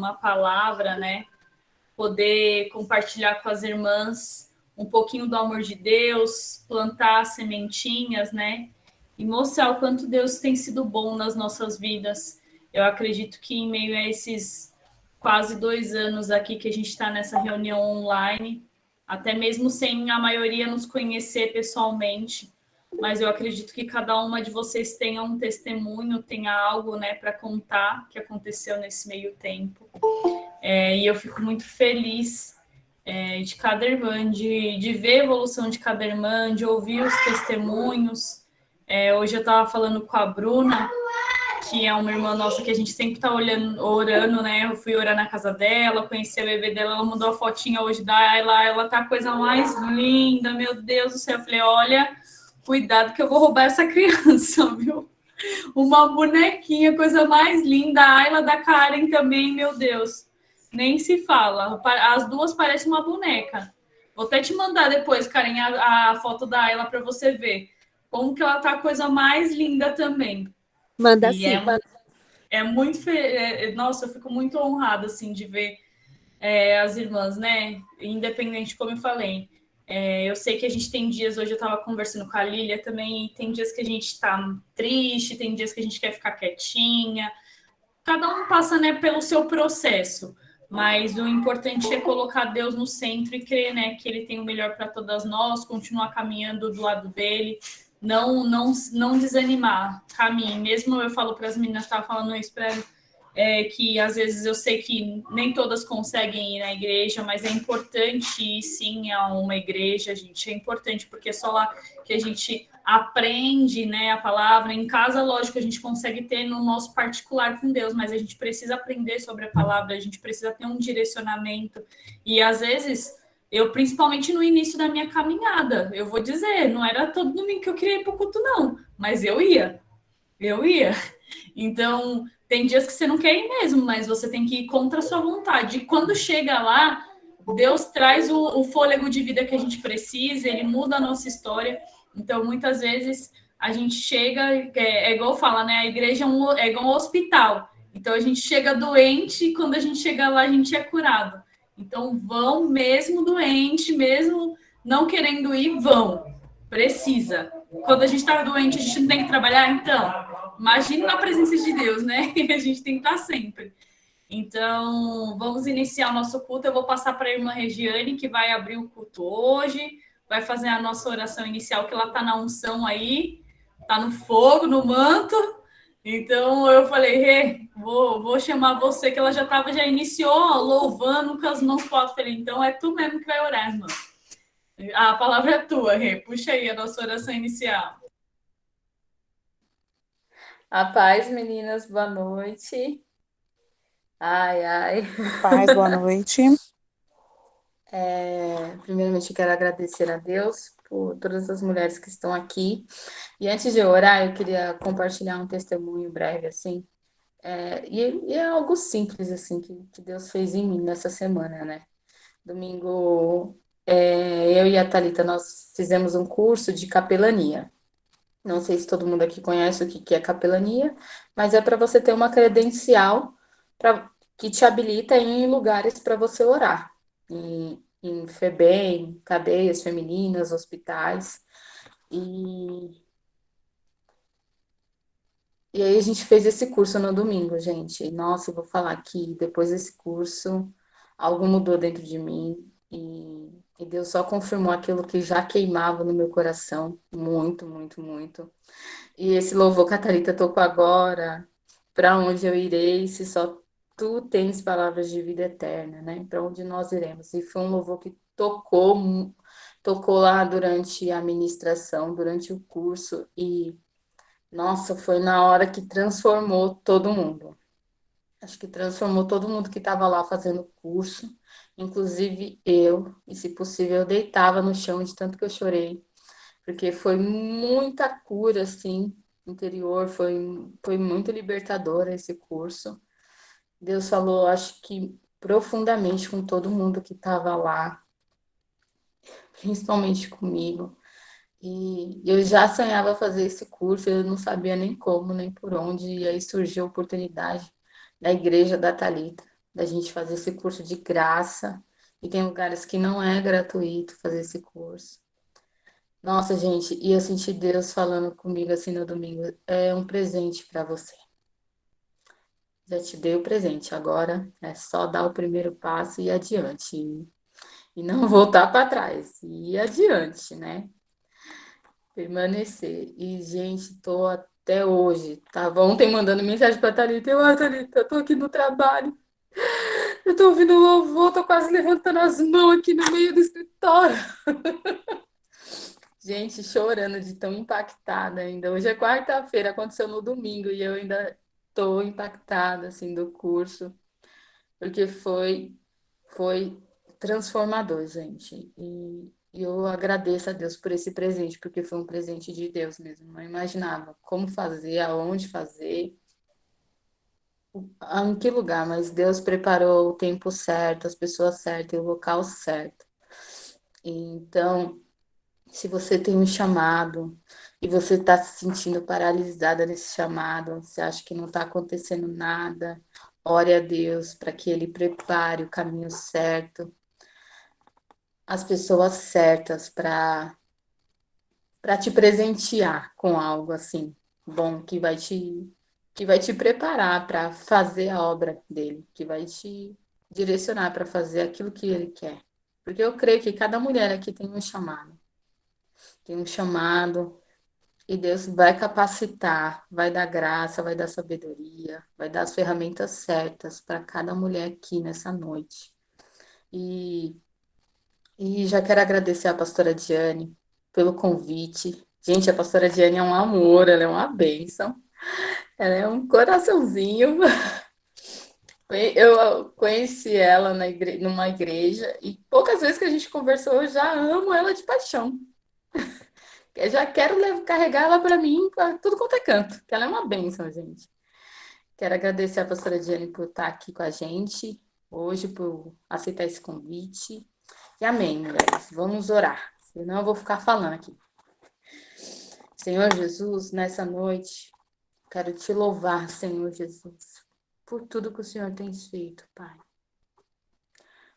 uma palavra, né? Poder compartilhar com as irmãs um pouquinho do amor de Deus, plantar sementinhas, né? E mostrar o quanto Deus tem sido bom nas nossas vidas. Eu acredito que em meio a esses quase 2 anos aqui que a gente está nessa reunião online, até mesmo sem a maioria nos conhecer pessoalmente, mas eu acredito que cada uma de vocês tenha um testemunho, tenha algo, né, para contar que aconteceu nesse meio tempo. E eu fico muito feliz de cada irmã, de ver a evolução de cada irmã, de ouvir os testemunhos. Hoje eu estava falando com a Bruna, que é uma irmã nossa que a gente sempre está orando, né? Eu fui orar na casa dela, conheci a bebê dela, ela mandou a fotinha hoje da Ayla, ela tá a coisa mais linda, meu Deus do céu. Eu falei, olha, cuidado que eu vou roubar essa criança, viu? Uma bonequinha, coisa mais linda. A Ayla da Karen também, meu Deus. Nem se fala. As duas parecem uma boneca. Vou até te mandar depois, Karen, a foto da Ayla para você ver. Como que ela tá a coisa mais linda também. Manda E sim. é muito... Nossa, eu fico muito honrada, assim, de ver as irmãs, né? Independente, como eu falei. Eu sei que a gente tem dias, hoje eu estava conversando com a Lília também, tem dias que a gente está triste, tem dias que a gente quer ficar quietinha. Cada um passa, né, pelo seu processo, mas o importante é colocar Deus no centro e crer, né, que Ele tem o melhor para todas nós, continuar caminhando do lado dele, não desanimar, caminhe. Mesmo eu falo para as meninas, estava falando isso para que às vezes eu sei que nem todas conseguem ir na igreja, mas é importante ir sim a uma igreja, gente. É importante porque é só lá que a gente aprende, né, a palavra. Em casa, lógico, a gente consegue ter no nosso particular com Deus, mas a gente precisa aprender sobre a palavra, a gente precisa ter um direcionamento. E às vezes, eu, principalmente no início da minha caminhada, eu vou dizer, não era todo domingo que eu queria ir para o culto, não, mas eu ia. Eu ia. Então, tem dias que você não quer ir mesmo, mas você tem que ir contra a sua vontade. E quando chega lá, Deus traz o fôlego de vida que a gente precisa, ele muda a nossa história. Então, muitas vezes, a gente chega, igual fala, né? A igreja é igual um hospital. Então, a gente chega doente e quando a gente chega lá, a gente é curado. Então, vão mesmo doente, mesmo não querendo ir, vão. Precisa. Quando a gente está doente, a gente não tem que trabalhar, então imagina na presença de Deus, né? A gente tem que estar sempre. Então, vamos iniciar o nosso culto. Eu vou passar para a irmã Regiane, que vai abrir o culto hoje, vai fazer a nossa oração inicial, que ela está na unção aí, está no fogo, no manto. Então, eu falei, Rê, vou chamar você, que ela já iniciou louvando com as mãos para o alto. Falei, então é tu mesmo que vai orar, irmã. A palavra é tua, Rê. Puxa aí a nossa oração inicial. A paz, meninas, boa noite. Ai, ai. Paz, boa noite. Primeiramente, eu quero agradecer a Deus por todas as mulheres que estão aqui. E antes de orar, eu queria compartilhar um testemunho breve, assim. E é algo simples, assim, que Deus fez em mim nessa semana, né? Domingo, eu e a Thalita, nós fizemos um curso de capelania. Não sei se todo mundo aqui conhece o que é capelania, mas é para você ter uma credencial que te habilita em lugares para você orar, em FEBEM, cadeias femininas, hospitais. E aí a gente fez esse curso no domingo, gente. Nossa, eu vou falar que depois desse curso, algo mudou dentro de mim e Deus só confirmou aquilo que já queimava no meu coração, muito, muito, muito. E esse louvor que a Thalita tocou agora, para onde eu irei, se só tu tens palavras de vida eterna, né? Para onde nós iremos? E foi um louvor que tocou lá durante a ministração, durante o curso, e nossa, foi na hora que transformou todo mundo. Acho que transformou todo mundo que estava lá fazendo o curso, inclusive eu, e se possível eu deitava no chão de tanto que eu chorei, porque foi muita cura, assim, interior, foi muito libertador esse curso. Deus falou, acho que profundamente com todo mundo que estava lá, principalmente comigo. E eu já sonhava fazer esse curso, eu não sabia nem como, nem por onde, e aí surgiu a oportunidade da Igreja da Thalita. da gente fazer esse curso de graça, e tem lugares que não é gratuito fazer esse curso. Nossa, gente, e eu senti Deus falando comigo assim no domingo, é um presente para você. Já te dei o presente, agora é só dar o primeiro passo e ir adiante, e não voltar para trás, e ir adiante, né? Permanecer. E, gente, tô até hoje. Tava ontem mandando mensagem pra Thalita. Thalita, eu tô aqui no trabalho. Eu tô ouvindo louvor, tô quase levantando as mãos aqui no meio do escritório. Gente, chorando de tão impactada ainda. Hoje é quarta-feira, aconteceu no domingo e eu ainda tô impactada, assim, do curso. Porque foi transformador, gente. E eu agradeço a Deus por esse presente, porque foi um presente de Deus mesmo. Não imaginava como fazer, aonde fazer, em que lugar, mas Deus preparou o tempo certo, as pessoas certas e o local certo. Então, se você tem um chamado e você está se sentindo paralisada nesse chamado, você acha que não está acontecendo nada, ore a Deus para que Ele prepare o caminho certo, as pessoas certas para te presentear com algo assim bom que vai te preparar para fazer a obra dele, que vai te direcionar para fazer aquilo que ele quer. Porque eu creio que cada mulher aqui tem um chamado e Deus vai capacitar, vai dar graça, vai dar sabedoria, vai dar as ferramentas certas para cada mulher aqui nessa noite. E E já quero agradecer à pastora Diane pelo convite. Gente, a pastora Diane é um amor, ela é uma bênção, ela é um coraçãozinho. Eu conheci ela numa igreja e poucas vezes que a gente conversou, eu já amo ela de paixão. Eu já quero carregar ela para mim, para tudo quanto é canto, que ela é uma bênção, gente. Quero agradecer à pastora Diane por estar aqui com a gente hoje, por aceitar esse convite. E amém, mulheres. Vamos orar, senão eu vou ficar falando aqui. Senhor Jesus, nessa noite, quero te louvar, Senhor Jesus, por tudo que o Senhor tem feito, Pai.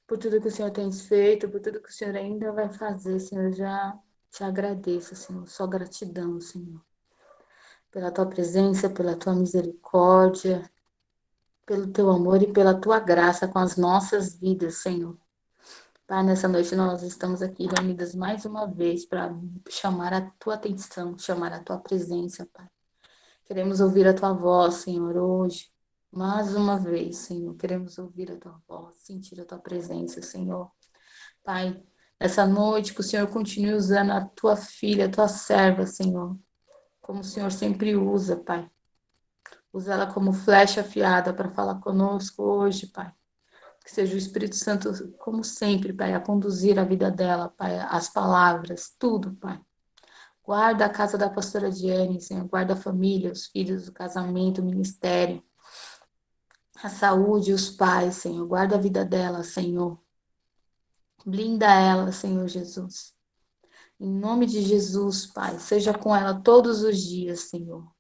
Por tudo que o Senhor tem feito, por tudo que o Senhor ainda vai fazer, Senhor. Já te agradeço, Senhor. Só gratidão, Senhor. Pela tua presença, pela tua misericórdia, pelo teu amor e pela tua graça com as nossas vidas, Senhor. Pai, nessa noite nós estamos aqui reunidas mais uma vez para chamar a tua atenção, chamar a tua presença, Pai. Queremos ouvir a tua voz, Senhor, hoje. Mais uma vez, Senhor, queremos ouvir a tua voz, sentir a tua presença, Senhor. Pai, nessa noite que o Senhor continue usando a tua filha, a tua serva, Senhor, como o Senhor sempre usa, Pai. Usa ela como flecha afiada para falar conosco hoje, Pai. Que seja o Espírito Santo, como sempre, Pai, a conduzir a vida dela, Pai, as palavras, tudo, Pai. Guarda a casa da pastora Diane, Senhor. Guarda a família, os filhos, o casamento, o ministério, a saúde, os pais, Senhor. Guarda a vida dela, Senhor. Blinda ela, Senhor Jesus. Em nome de Jesus, Pai, seja com ela todos os dias, Senhor.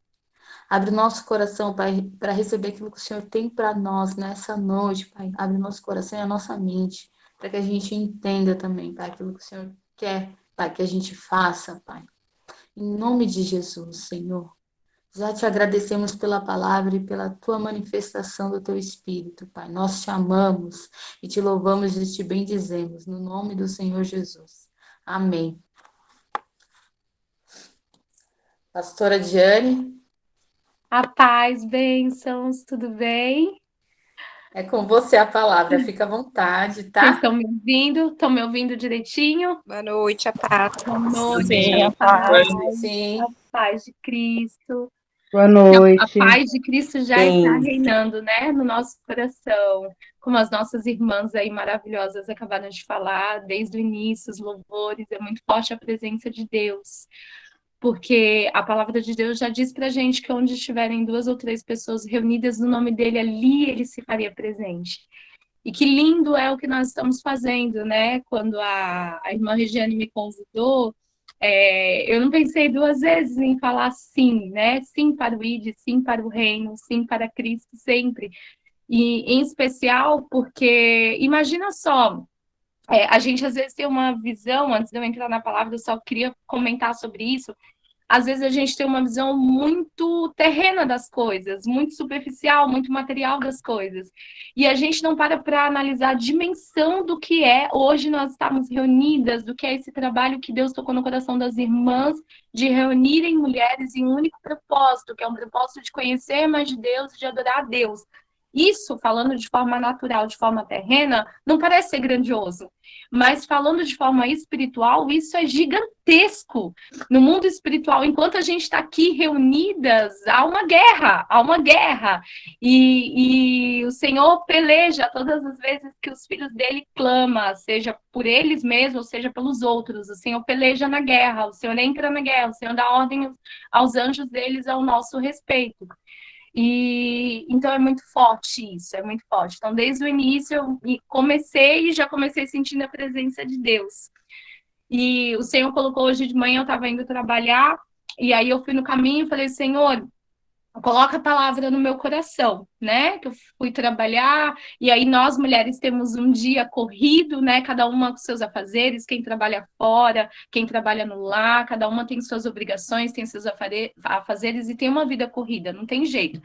Abre o nosso coração, Pai, para receber aquilo que o Senhor tem para nós nessa noite, Pai. Abre o nosso coração e a nossa mente, para que a gente entenda também, Pai, aquilo que o Senhor quer, Pai, que a gente faça, Pai. Em nome de Jesus, Senhor. Já te agradecemos pela palavra e pela tua manifestação do teu Espírito, Pai. Nós te amamos e te louvamos e te bendizemos, no nome do Senhor Jesus. Amém. Pastora Diane, A paz, bênçãos, tudo bem? é com você a palavra. Fica à vontade, Vocês tá? estão me ouvindo? Estão me ouvindo direitinho? Boa noite, a paz. Boa noite, Sim, a a paz, paz. Sim. a paz de Cristo. Boa A noite. paz de Cristo já está Sim. reinando, né, no nosso coração. Como as nossas irmãs aí maravilhosas acabaram de falar, desde o início, os louvores, é muito forte a presença de Deus. Porque a palavra de Deus já diz pra gente que onde estiverem duas ou três pessoas reunidas no nome dele, ali ele se faria presente. E que lindo é o que nós estamos fazendo, né? Quando a irmã Regiane me convidou, eu não pensei duas vezes em falar sim, né? Sim para o ID, sim para o reino, sim para Cristo sempre. E em especial porque, imagina só, a gente às vezes tem uma visão, antes de eu entrar na palavra, eu só queria comentar sobre isso. Às vezes a gente tem uma visão muito terrena das coisas, muito superficial, muito material das coisas. E a gente não para analisar a dimensão do que é hoje nós estamos reunidas, do que é esse trabalho que Deus tocou no coração das irmãs, de reunirem mulheres em um único propósito, que é um propósito de conhecer mais de Deus e de adorar a Deus. Isso, falando de forma natural, de forma terrena, não parece ser grandioso. Mas falando de forma espiritual, isso é gigantesco. No mundo espiritual, enquanto a gente está aqui reunidas, há uma guerra, há uma guerra. E o Senhor peleja todas as vezes que os filhos dele clamam, seja por eles mesmos, seja pelos outros. O Senhor peleja na guerra, o Senhor entra na guerra, o Senhor dá ordem aos anjos deles ao nosso respeito. E então é muito forte isso, é muito forte. Então, desde o início, eu comecei e já comecei sentindo a presença de Deus. E o Senhor colocou hoje de manhã, eu estava indo trabalhar, e aí eu fui no caminho e falei, Senhor, coloca a palavra no meu coração, né? Que eu fui trabalhar, e aí nós mulheres temos um dia corrido, né? Cada uma com seus afazeres, quem trabalha fora, quem trabalha no lar, cada uma tem suas obrigações, tem seus afazeres e tem uma vida corrida, não tem jeito.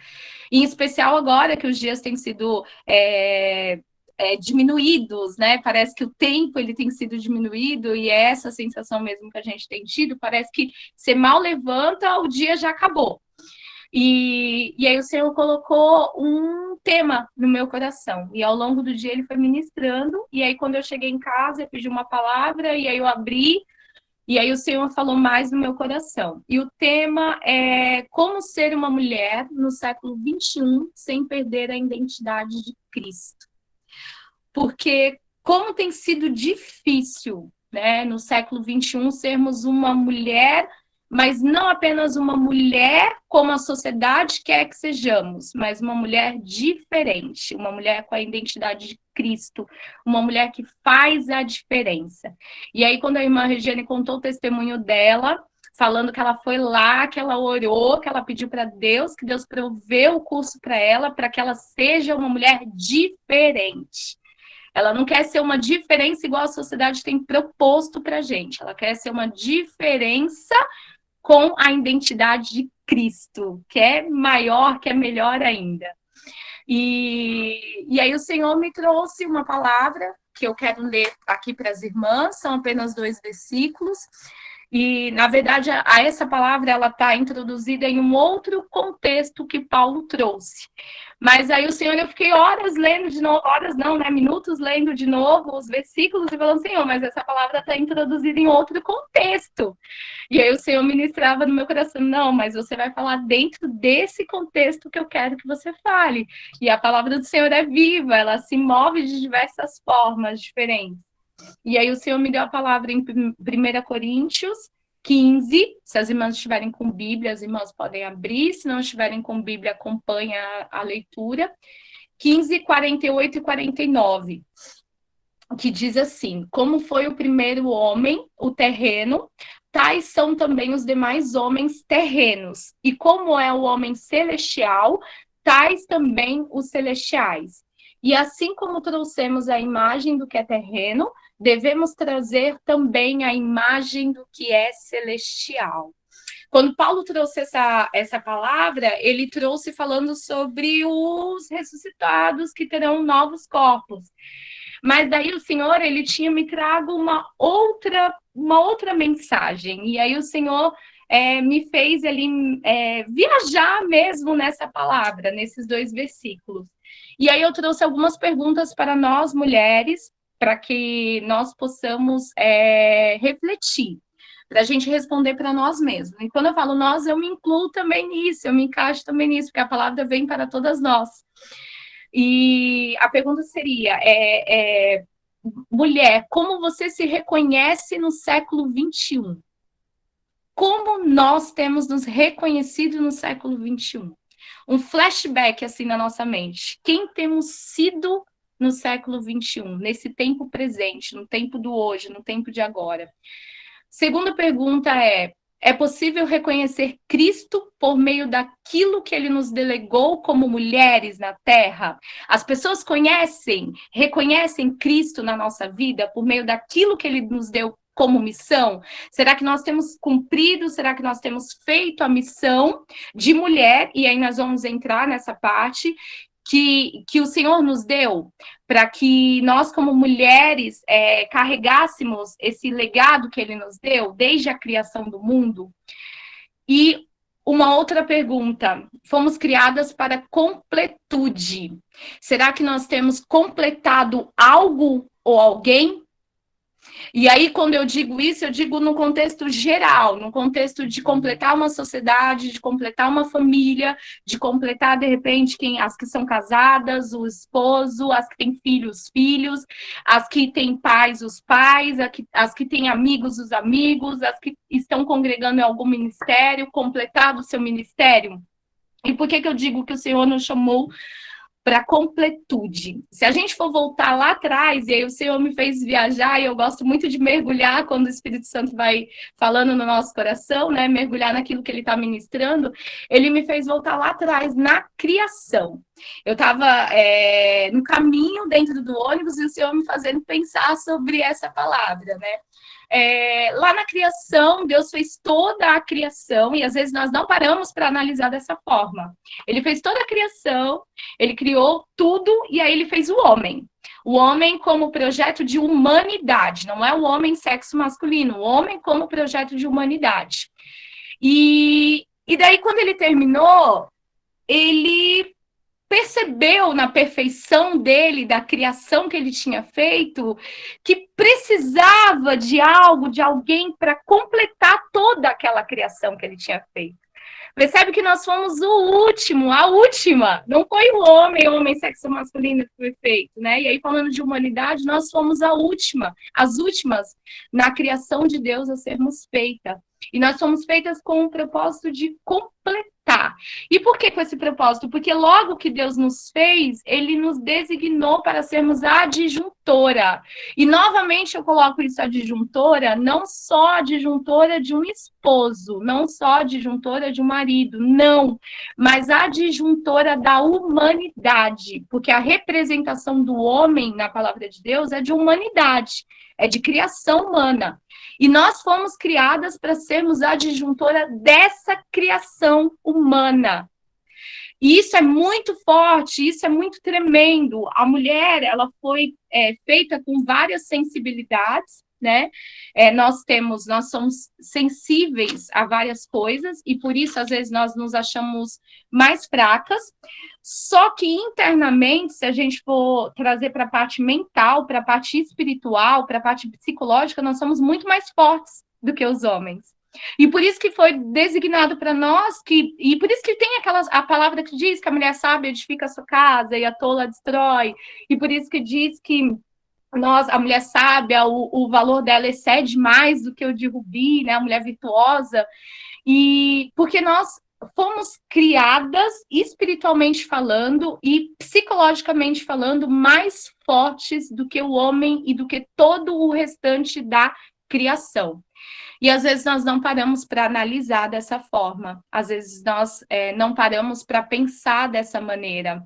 E em especial agora que os dias têm sido diminuídos, né? Parece que o tempo ele tem sido diminuído e é essa sensação mesmo que a gente tem tido. Parece que você mal levanta, o dia já acabou. E aí o Senhor colocou um tema no meu coração. E ao longo do dia ele foi ministrando. E aí quando eu cheguei em casa, eu pedi uma palavra e aí eu abri. E aí o Senhor falou mais no meu coração. E o tema é como ser uma mulher no século XXI sem perder a identidade de Cristo. Porque como tem sido difícil, né, no século XXI sermos uma mulher, mas não apenas uma mulher como a sociedade quer que sejamos, mas uma mulher diferente, uma mulher com a identidade de Cristo, uma mulher que faz a diferença. E aí, quando a irmã Regiane contou o testemunho dela, falando que ela foi lá, que ela orou, que ela pediu para Deus, que Deus proveu o curso para ela, para que ela seja uma mulher diferente. Ela não quer ser uma diferença igual a sociedade tem proposto para a gente. Ela quer ser uma diferença com a identidade de Cristo, que é maior, que é melhor ainda. E aí o Senhor me trouxe uma palavra que eu quero ler aqui para as irmãs, são apenas 2 versículos. E, na verdade, essa palavra ela está introduzida em um outro contexto que Paulo trouxe. Mas aí o Senhor, eu fiquei horas lendo de novo, horas não, né? Minutos lendo de novo os versículos e falando, Senhor, mas essa palavra está introduzida em outro contexto. E aí o Senhor ministrava no meu coração, não, mas você vai falar dentro desse contexto que eu quero que você fale. E a palavra do Senhor é viva, ela se move de diversas formas diferentes. E aí o Senhor me deu a palavra em 1 Coríntios 15. Se as irmãs estiverem com Bíblia, as irmãs podem abrir. Se não estiverem com Bíblia, acompanha a leitura. 15, 48 e 49. Que diz assim: como foi o primeiro homem, o terreno, tais são também os demais homens terrenos. E como é o homem celestial, tais também os celestiais. E assim como trouxemos a imagem do que é terreno, devemos trazer também a imagem do que é celestial. Quando Paulo trouxe essa palavra, ele trouxe falando sobre os ressuscitados que terão novos corpos. Mas daí o Senhor, ele tinha me trago uma outra mensagem. E aí o Senhor me fez ali viajar mesmo nessa palavra, nesses 2 versículos. E aí eu trouxe algumas perguntas para nós, mulheres, para que nós possamos refletir, para a gente responder para nós mesmos. E quando eu falo nós, eu me incluo também nisso, eu me encaixo também nisso, porque a palavra vem para todas nós. E a pergunta seria, mulher, como você se reconhece no século XXI? Como nós temos nos reconhecido no século XXI? Um flashback assim na nossa mente. Quem temos sido no século XXI, nesse tempo presente, no tempo do hoje, no tempo de agora? Segunda pergunta é, É possível reconhecer Cristo por meio daquilo que ele nos delegou como mulheres na Terra? As pessoas reconhecem Cristo na nossa vida por meio daquilo que ele nos deu como missão? Será que nós temos cumprido? Será que nós temos feito a missão de mulher? E aí nós vamos entrar nessa parte que o Senhor nos deu, para que nós, como mulheres, carregássemos esse legado que ele nos deu, desde a criação do mundo. E uma outra pergunta: fomos criadas para completude. Será que nós temos completado algo ou alguém? E aí, quando eu digo isso, eu digo no contexto geral, no contexto de completar uma sociedade, de completar uma família, de completar, de repente, as que são casadas, o esposo, as que têm filhos, filhos, as que têm pais, os pais, as que têm amigos, os amigos, as que estão congregando em algum ministério, completar o seu ministério. E por que eu digo que o Senhor nos chamou para completude? Se a gente for voltar lá atrás, e aí o Senhor me fez viajar, e eu gosto muito de mergulhar quando o Espírito Santo vai falando no nosso coração, né? Mergulhar naquilo que ele está ministrando. Ele me fez voltar lá atrás, na criação. Eu estava no caminho dentro do ônibus e o Senhor me fazendo pensar sobre essa palavra, né? Lá na criação, Deus fez toda a criação, e às vezes nós não paramos para analisar dessa forma. Ele fez toda a criação, ele criou tudo, e aí ele fez o homem. O homem como projeto de humanidade, não é o homem sexo masculino, o homem como projeto de humanidade. E daí, quando ele terminou, ele percebeu na perfeição dele, da criação que ele tinha feito, que precisava de algo, de alguém para completar toda aquela criação que ele tinha feito. Percebe que nós fomos o último, a última. Não foi o homem sexo masculino que foi feito, né? E aí, falando de humanidade, nós fomos as últimas na criação de Deus a sermos feitas. E nós somos feitas com o propósito de completar. E por que com esse propósito? Porque logo que Deus nos fez, ele nos designou para sermos adjuntora. E novamente eu coloco isso adjuntora, não só adjuntora de um esposo, não só adjuntora de um marido, não, mas adjuntora da humanidade, porque a representação do homem na palavra de Deus é de humanidade, é de criação humana. E nós fomos criadas para sermos adjuntora dessa criação humana. E isso é muito forte, isso é muito tremendo. A mulher, ela foi feita com várias sensibilidades, né? Nós somos sensíveis a várias coisas, e por isso, às vezes, nós nos achamos mais fracas. Só que internamente, se a gente for trazer para a parte mental, para a parte espiritual, para a parte psicológica, nós somos muito mais fortes do que os homens. E por isso que foi designado para nós, e por isso que tem a palavra que diz que a mulher sábia edifica a sua casa e a tola destrói, e por isso que diz que a mulher sábia, o valor dela excede mais do que o de rubi, né? A mulher virtuosa, e porque nós fomos criadas, espiritualmente falando e psicologicamente falando, mais fortes do que o homem e do que todo o restante da criação. E às vezes nós não paramos para analisar dessa forma, às vezes nós não paramos para pensar dessa maneira,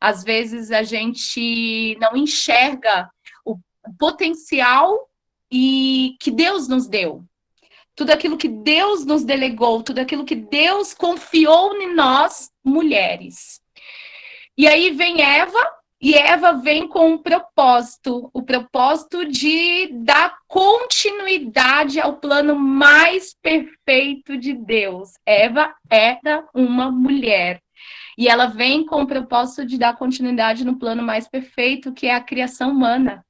às vezes a gente não enxerga o potencial que Deus nos deu. Tudo aquilo que Deus nos delegou, tudo aquilo que Deus confiou em nós, mulheres. E aí vem Eva, e Eva vem com o propósito de dar continuidade ao plano mais perfeito de Deus. Eva era uma mulher. E ela vem com o propósito de dar continuidade no plano mais perfeito, que é a criação humana.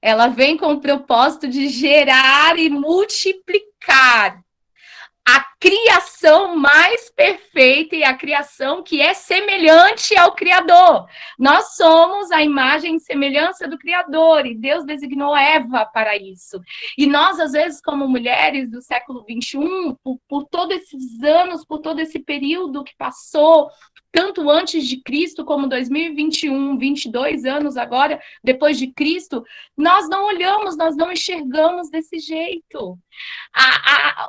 Ela vem com o propósito de gerar e multiplicar a criação mais perfeita e a criação que é semelhante ao Criador. Nós somos a imagem e semelhança do Criador, e Deus designou Eva para isso. E nós, às vezes, como mulheres do século XXI, por todos esses anos, por todo esse período que passou, tanto antes de Cristo como 2021, 22 anos agora, depois de Cristo, nós não olhamos, nós não enxergamos desse jeito.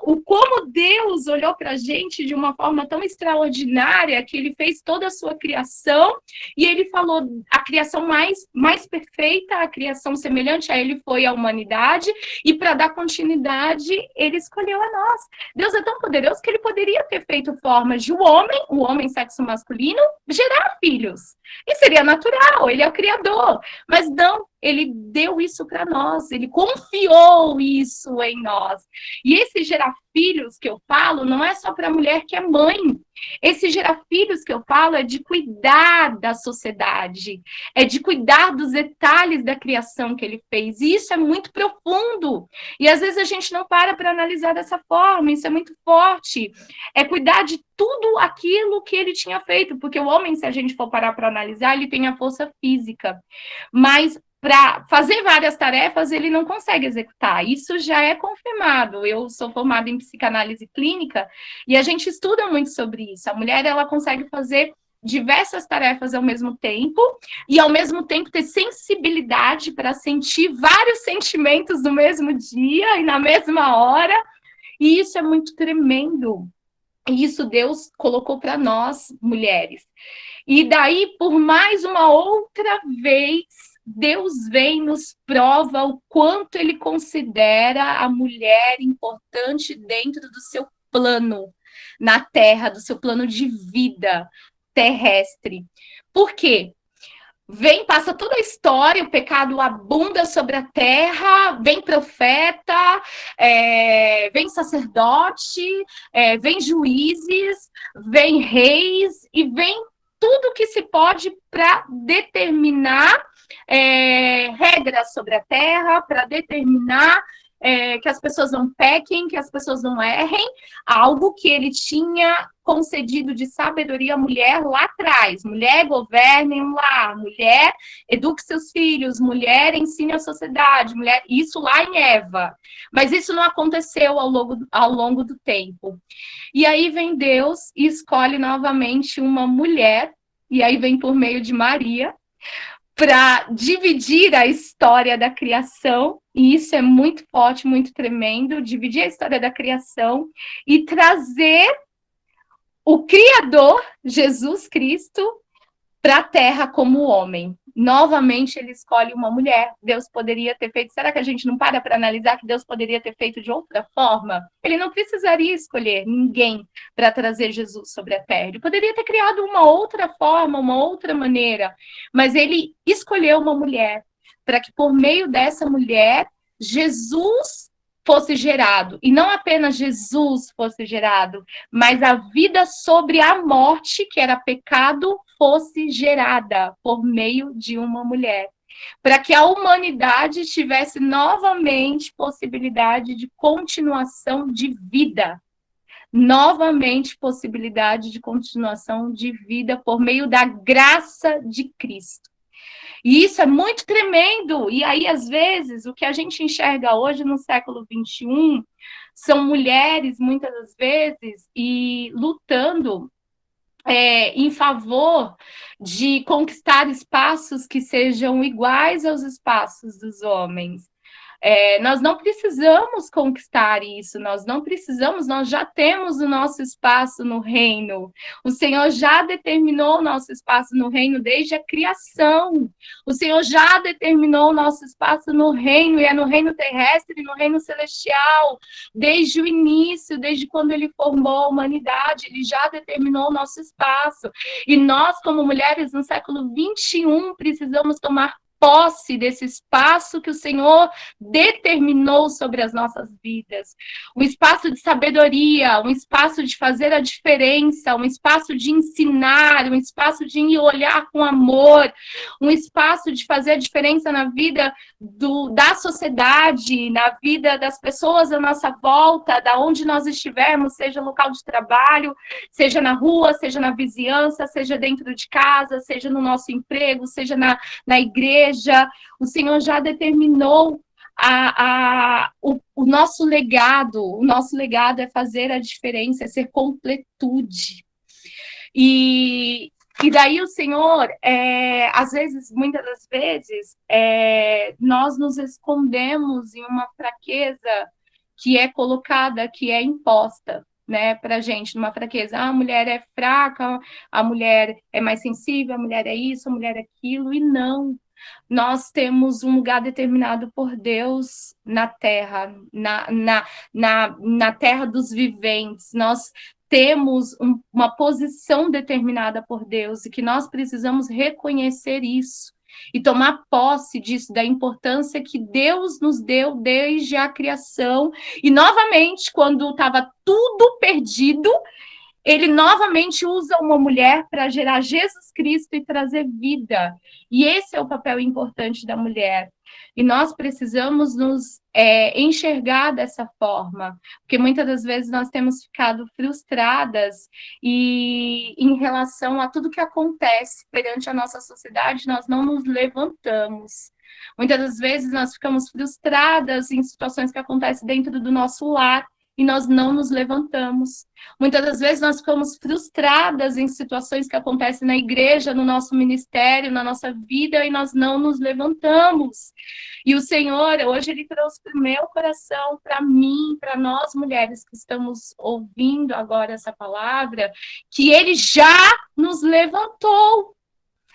O como Deus olhou para a gente de uma forma tão extraordinária, que ele fez toda a sua criação, e ele falou, a criação mais perfeita, a criação semelhante a ele foi a humanidade, e para dar continuidade, ele escolheu a nós. Deus é tão poderoso que ele poderia ter feito formas de o homem sexo masculino, gerar filhos. E seria natural, ele é o criador. Mas não, ele deu isso para nós, ele confiou isso em nós. E esse gerar filhos que eu falo não é só para a mulher que é mãe. Esse gerar filhos que eu falo é de cuidar da sociedade, é de cuidar dos detalhes da criação que ele fez. E isso é muito profundo. E às vezes a gente não para analisar dessa forma, isso é muito forte. É cuidar de tudo aquilo que ele tinha feito, porque o homem, se a gente for parar para analisar, ele tem a força física. Mas para fazer várias tarefas, ele não consegue executar. Isso já é confirmado. Eu sou formada em psicanálise clínica e a gente estuda muito sobre isso. A mulher, ela consegue fazer diversas tarefas ao mesmo tempo e, ao mesmo tempo, ter sensibilidade para sentir vários sentimentos no mesmo dia e na mesma hora. E isso é muito tremendo. E isso Deus colocou para nós, mulheres. E daí, por mais uma outra vez, Deus vem e nos prova o quanto ele considera a mulher importante dentro do seu plano na Terra, do seu plano de vida terrestre. Por quê? Passa toda a história, o pecado abunda sobre a terra, vem profeta, vem sacerdote, vem juízes, vem reis e vem tudo que se pode para determinar regras sobre a terra, para determinar que as pessoas não pequem, que as pessoas não errem, algo que ele tinha concedido de sabedoria à mulher lá atrás. Mulher, governe um lar, mulher, eduque seus filhos, mulher, ensine a sociedade, mulher, isso lá em Eva. Mas isso não aconteceu ao longo do tempo. E aí vem Deus e escolhe novamente uma mulher, e aí vem por meio de Maria, para dividir a história da criação, e isso é muito forte, muito tremendo, dividir a história da criação e trazer o Criador, Jesus Cristo, para a Terra como homem. Novamente, ele escolhe uma mulher. Deus poderia ter feito... Será que a gente não para analisar que Deus poderia ter feito de outra forma? Ele não precisaria escolher ninguém para trazer Jesus sobre a Terra. Ele poderia ter criado uma outra forma, uma outra maneira. Mas ele escolheu uma mulher para que, por meio dessa mulher, Jesus fosse gerado. E não apenas Jesus fosse gerado, mas a vida sobre a morte, que era pecado, fosse gerada por meio de uma mulher. Para que a humanidade tivesse novamente possibilidade de continuação de vida. Novamente possibilidade de continuação de vida por meio da graça de Cristo. E isso é muito tremendo. E aí, às vezes, o que a gente enxerga hoje no século XXI são mulheres, muitas das vezes, e lutando em favor de conquistar espaços que sejam iguais aos espaços dos homens. Nós não precisamos conquistar isso, nós já temos o nosso espaço no reino. O Senhor já determinou o nosso espaço no reino desde a criação. O Senhor já determinou o nosso espaço no reino, e é no reino terrestre e no reino celestial. Desde o início, desde quando ele formou a humanidade, ele já determinou o nosso espaço. E nós, como mulheres no século XXI, precisamos tomar posse desse espaço que o Senhor determinou sobre as nossas vidas. Um espaço de sabedoria, um espaço de fazer a diferença, um espaço de ensinar, um espaço de olhar com amor, um espaço de fazer a diferença na vida da sociedade, na vida das pessoas à nossa volta, da onde nós estivermos, seja local de trabalho, seja na rua, seja na vizinhança, seja dentro de casa, seja no nosso emprego, seja na igreja. O Senhor já determinou o nosso legado. O nosso legado é fazer a diferença, é ser completude. E daí o Senhor, às vezes, muitas das vezes, nós nos escondemos em uma fraqueza que é colocada, que é imposta, né, para a gente, numa fraqueza. Ah, a mulher é fraca, a mulher é mais sensível, a mulher é isso, a mulher é aquilo, e não. Nós temos um lugar determinado por Deus na terra, na terra dos viventes. Nós temos uma posição determinada por Deus e que nós precisamos reconhecer isso e tomar posse disso, da importância que Deus nos deu desde a criação. E, novamente, quando estava tudo perdido, ele novamente usa uma mulher para gerar Jesus Cristo e trazer vida. E esse é o papel importante da mulher. E nós precisamos nos enxergar dessa forma, porque muitas das vezes nós temos ficado frustradas e em relação a tudo que acontece perante a nossa sociedade, nós não nos levantamos. Muitas das vezes nós ficamos frustradas em situações que acontecem dentro do nosso lar, e nós não nos levantamos. Muitas das vezes nós ficamos frustradas em situações que acontecem na igreja, no nosso ministério, na nossa vida, e nós não nos levantamos. E o Senhor, hoje, Ele trouxe para o meu coração, para mim, para nós mulheres que estamos ouvindo agora essa palavra, que Ele já nos levantou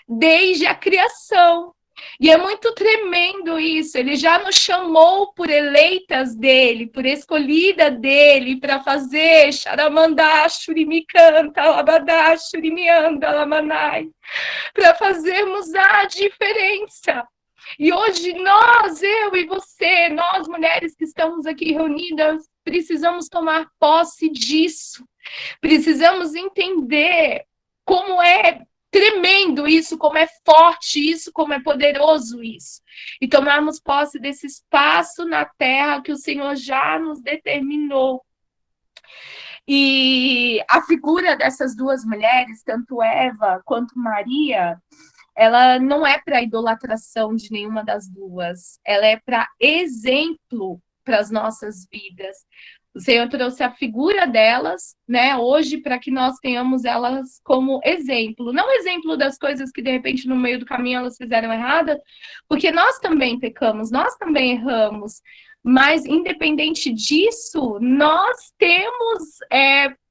desde a criação. E é muito tremendo isso. Ele já nos chamou por eleitas dele, por escolhida dele, para fazer xaramandá, xurimicanta, labadá, xurimianda, lamanai, para fazermos a diferença. E hoje nós, eu e você, nós mulheres que estamos aqui reunidas, precisamos tomar posse disso. Precisamos entender como é tremendo isso, como é forte isso, como é poderoso isso. E tomarmos posse desse espaço na terra que o Senhor já nos determinou. E a figura dessas duas mulheres, tanto Eva quanto Maria, ela não é para idolatração de nenhuma das duas. Ela é para exemplo para as nossas vidas. O Senhor trouxe a figura delas, né, hoje, para que nós tenhamos elas como exemplo. Não exemplo das coisas que, de repente, no meio do caminho elas fizeram errada, porque nós também pecamos, nós também erramos. Mas, independente disso, nós temos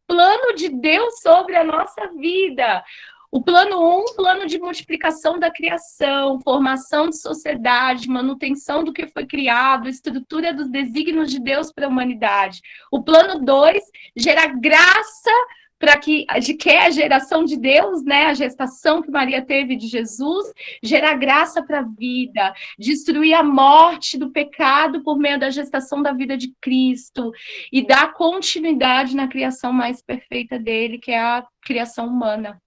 plano de Deus sobre a nossa vida. O plano 1, plano de multiplicação da criação, formação de sociedade, manutenção do que foi criado, estrutura dos desígnios de Deus para a humanidade. O plano 2, gerar graça para que é a geração de Deus, né? A gestação que Maria teve de Jesus, gerar graça para a vida, destruir a morte do pecado por meio da gestação da vida de Cristo e dar continuidade na criação mais perfeita dele, que é a criação humana.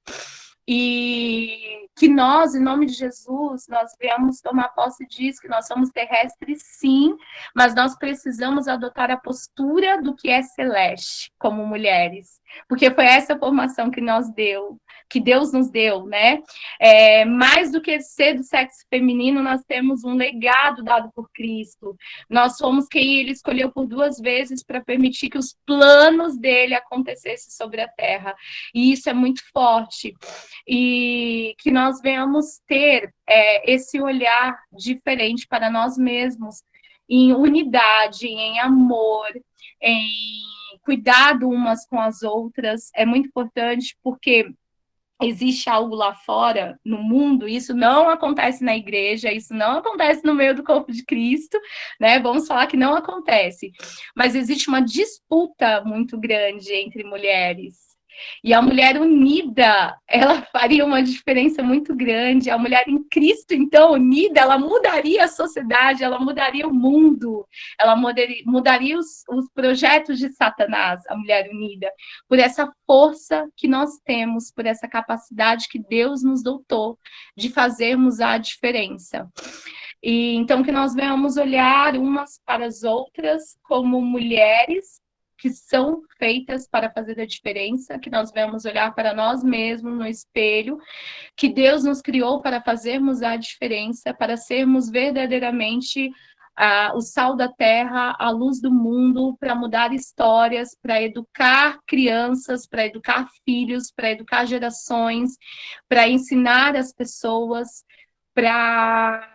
E que nós, em nome de Jesus, nós viemos tomar posse disso, que nós somos terrestres, sim, mas nós precisamos adotar a postura do que é celeste, como mulheres, porque foi essa formação que Deus nos deu, né? Mais do que ser do sexo feminino, nós temos um legado dado por Cristo. Nós somos quem Ele escolheu por 2 vezes para permitir que os planos dele acontecessem sobre a terra. E isso é muito forte. E que nós venhamos ter esse olhar diferente para nós mesmos, em unidade, em amor, em cuidado umas com as outras. É muito importante porque existe algo lá fora, no mundo, isso não acontece na igreja, isso não acontece no meio do corpo de Cristo, né? Vamos falar que não acontece. Mas existe uma disputa muito grande entre mulheres. E a mulher unida, ela faria uma diferença muito grande. A mulher em Cristo, então, unida, ela mudaria a sociedade, ela mudaria o mundo, ela mudaria os projetos de Satanás, a mulher unida, por essa força que nós temos, por essa capacidade que Deus nos dotou de fazermos a diferença. E então que nós venhamos olhar umas para as outras como mulheres que são feitas para fazer a diferença, que nós vamos olhar para nós mesmos no espelho, que Deus nos criou para fazermos a diferença, para sermos verdadeiramente o sal da terra, a luz do mundo, para mudar histórias, para educar crianças, para educar filhos, para educar gerações, para ensinar as pessoas, para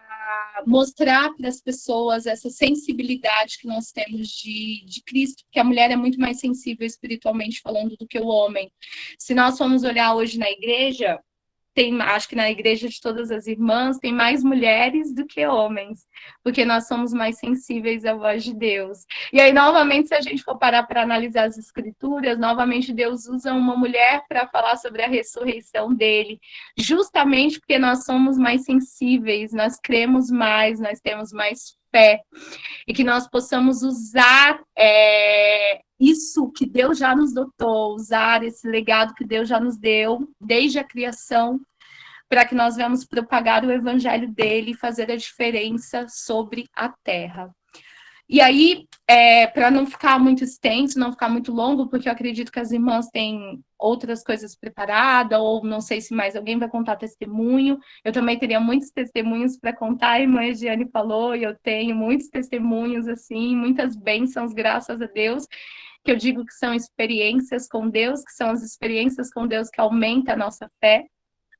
mostrar para as pessoas essa sensibilidade que nós temos de Cristo, porque a mulher é muito mais sensível espiritualmente falando do que o homem. Se nós formos olhar hoje na igreja, acho que na igreja de todas as irmãs tem mais mulheres do que homens, porque nós somos mais sensíveis à voz de Deus. E aí, novamente, se a gente for parar para analisar as escrituras, novamente Deus usa uma mulher para falar sobre a ressurreição dele, justamente porque nós somos mais sensíveis, nós cremos mais, nós temos mais fé, e que nós possamos usar isso que Deus já nos dotou, usar esse legado que Deus já nos deu, desde a criação, para que nós venhamos propagar o evangelho dele e fazer a diferença sobre a terra. E aí, para não ficar muito extenso, não ficar muito longo, porque eu acredito que as irmãs têm outras coisas preparadas, ou não sei se mais alguém vai contar testemunho. Eu também teria muitos testemunhos para contar, a irmã Ediane falou, e eu tenho muitos testemunhos, assim, muitas bênçãos, graças a Deus, que eu digo que são experiências com Deus, que são as experiências com Deus que aumentam a nossa fé,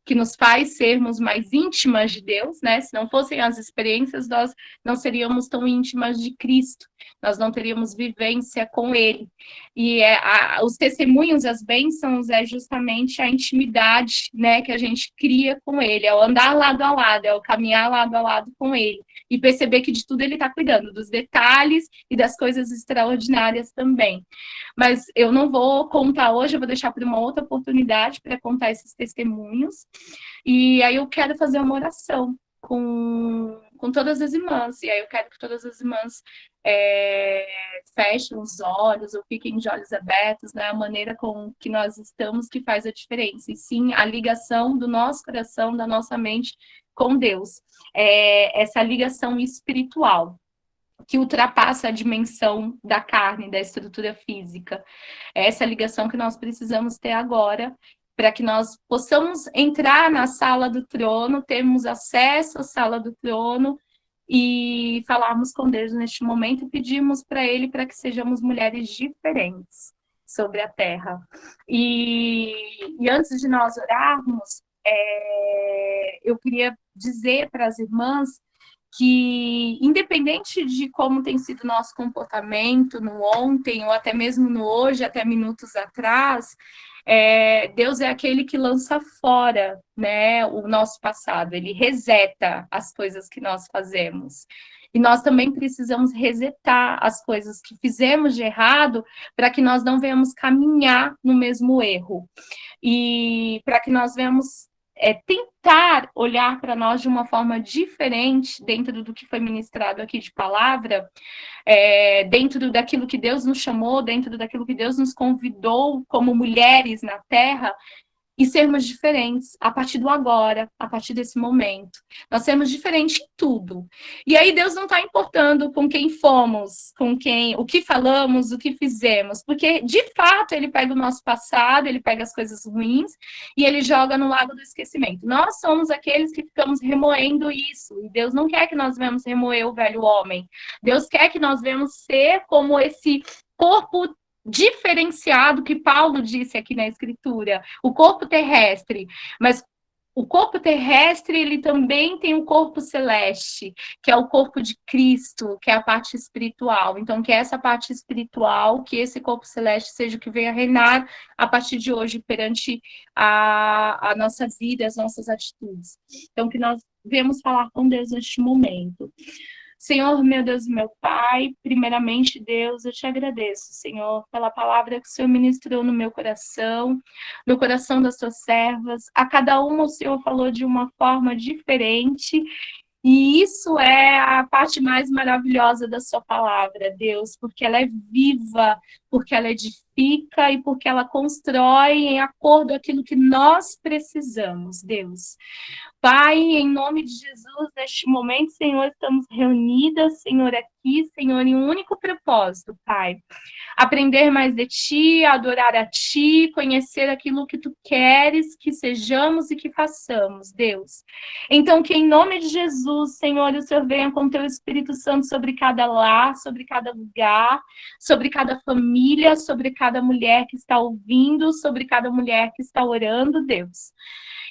que nos faz sermos mais íntimas de Deus, né? Se não fossem as experiências, nós não seríamos tão íntimas de Cristo, nós não teríamos vivência com Ele. E os testemunhos, as bênçãos, é justamente a intimidade, né, que a gente cria com Ele, é o andar lado a lado, é o caminhar lado a lado com Ele, e perceber que de tudo Ele está cuidando, dos detalhes e das coisas extraordinárias também. Mas eu não vou contar hoje, eu vou deixar para uma outra oportunidade para contar esses testemunhos. E aí eu quero fazer uma oração com todas as irmãs. E aí eu quero que todas as irmãs fechem os olhos ou fiquem de olhos abertos, né? A maneira com que nós estamos que faz a diferença. E sim, a ligação do nosso coração, da nossa mente com Deus. Essa ligação espiritual, que ultrapassa a dimensão da carne, da estrutura física. É essa ligação que nós precisamos ter agora, para que nós possamos entrar na sala do trono, termos acesso à sala do trono e falarmos com Deus neste momento e pedirmos para Ele para que sejamos mulheres diferentes sobre a terra. E antes de nós orarmos, eu queria dizer para as irmãs que, independente de como tem sido o nosso comportamento no ontem, ou até mesmo no hoje, até minutos atrás, Deus é aquele que lança fora, né, o nosso passado, ele reseta as coisas que nós fazemos. E nós também precisamos resetar as coisas que fizemos de errado para que nós não venhamos caminhar no mesmo erro. E para que nós venhamos tentar olhar para nós de uma forma diferente dentro do que foi ministrado aqui de palavra, dentro daquilo que Deus nos chamou, dentro daquilo que Deus nos convidou como mulheres na terra, e sermos diferentes a partir do agora, a partir desse momento. Nós sermos diferentes em tudo. E aí Deus não está importando com quem fomos, o que falamos, o que fizemos, porque de fato Ele pega o nosso passado, Ele pega as coisas ruins e Ele joga no lago do esquecimento. Nós somos aqueles que ficamos remoendo isso, e Deus não quer que nós venhamos remoer o velho homem. Deus quer que nós venhamos ser como esse corpo diferenciado que Paulo disse aqui na Escritura, o corpo terrestre, mas o corpo terrestre, ele também tem um corpo celeste, que é o corpo de Cristo, que é a parte espiritual. Então, que essa parte espiritual, que esse corpo celeste seja o que venha reinar a partir de hoje perante a nossa vida, as nossas atitudes. Então, que nós venhamos falar com Deus neste momento. Senhor, meu Deus e meu Pai, primeiramente, Deus, eu te agradeço, Senhor, pela palavra que o Senhor ministrou no meu coração das tuas servas. A cada uma o Senhor falou de uma forma diferente, e isso é a parte mais maravilhosa da sua palavra, Deus, porque ela é viva, porque ela edifica e porque ela constrói em acordo com aquilo que nós precisamos, Deus. Pai, em nome de Jesus, neste momento, Senhor, estamos reunidas, Senhor, aqui, Senhor, em um único propósito, Pai. Aprender mais de Ti, adorar a Ti, conhecer aquilo que Tu queres que sejamos e que façamos, Deus. Então, que em nome de Jesus, Senhor, o Senhor venha com Teu Espírito Santo sobre cada lar, sobre cada lugar, sobre cada família, sobre cada mulher que está ouvindo, sobre cada mulher que está orando, Deus.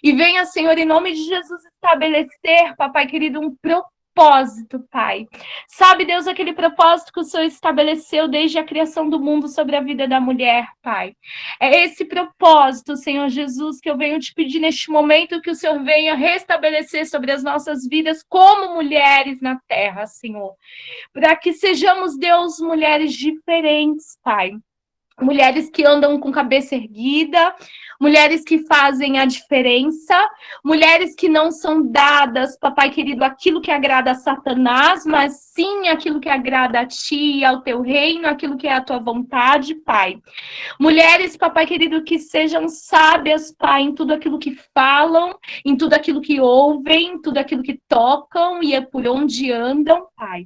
E venha, Senhor, em nome de Jesus, estabelecer, papai querido, um propósito, Pai. Sabe, Deus, aquele propósito que o Senhor estabeleceu desde a criação do mundo sobre a vida da mulher, Pai. É esse propósito, Senhor Jesus, que eu venho te pedir neste momento, que o Senhor venha restabelecer sobre as nossas vidas como mulheres na terra, Senhor. Para que sejamos, Deus, mulheres diferentes, Pai. Mulheres que andam com cabeça erguida, mulheres que fazem a diferença, mulheres que não são dadas, papai querido, aquilo que agrada a Satanás, mas sim aquilo que agrada a ti e ao teu reino, aquilo que é a tua vontade, Pai. Mulheres, papai querido, que sejam sábias, Pai, em tudo aquilo que falam, em tudo aquilo que ouvem, em tudo aquilo que tocam e é por onde andam, Pai.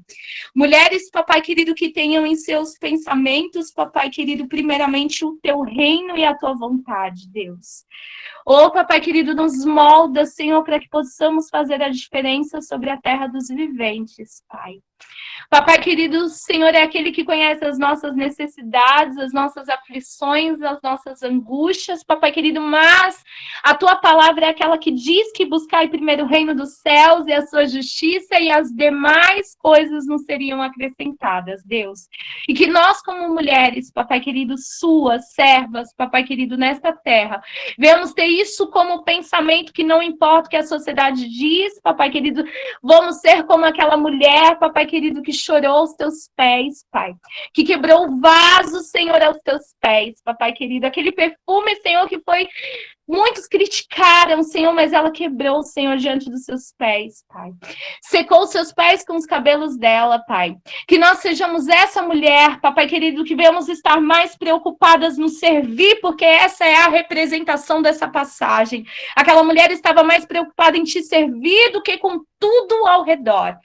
Mulheres, papai querido, que tenham em seus pensamentos, papai querido, primeiramente o teu reino e a tua vontade, Deus. Ô, papai querido, nos molda, Senhor, para que possamos fazer a diferença sobre a terra dos viventes, Pai. Papai querido, o Senhor é aquele que conhece as nossas necessidades, as nossas aflições, as nossas angústias, papai querido, mas a tua palavra é aquela que diz que buscai primeiro o reino dos céus e a sua justiça e as demais coisas não seriam acrescentadas, Deus. E que nós, como mulheres, papai querido, suas servas, papai querido, nesta terra, venhamos ter isso como pensamento que não importa o que a sociedade diz, papai querido, vamos ser como aquela mulher, papai querido, que chorou aos teus pés, Pai. Que quebrou o vaso, Senhor, aos teus pés, papai querido. Aquele perfume, Senhor, que foi... Muitos criticaram, Senhor, mas ela quebrou, Senhor, diante dos seus pés, Pai. Secou os seus pés com os cabelos dela, Pai. Que nós sejamos essa mulher, papai querido, que venhamos estar mais preocupadas no servir, porque essa é a representação dessa passagem. Aquela mulher estava mais preocupada em te servir do que com tudo ao redor.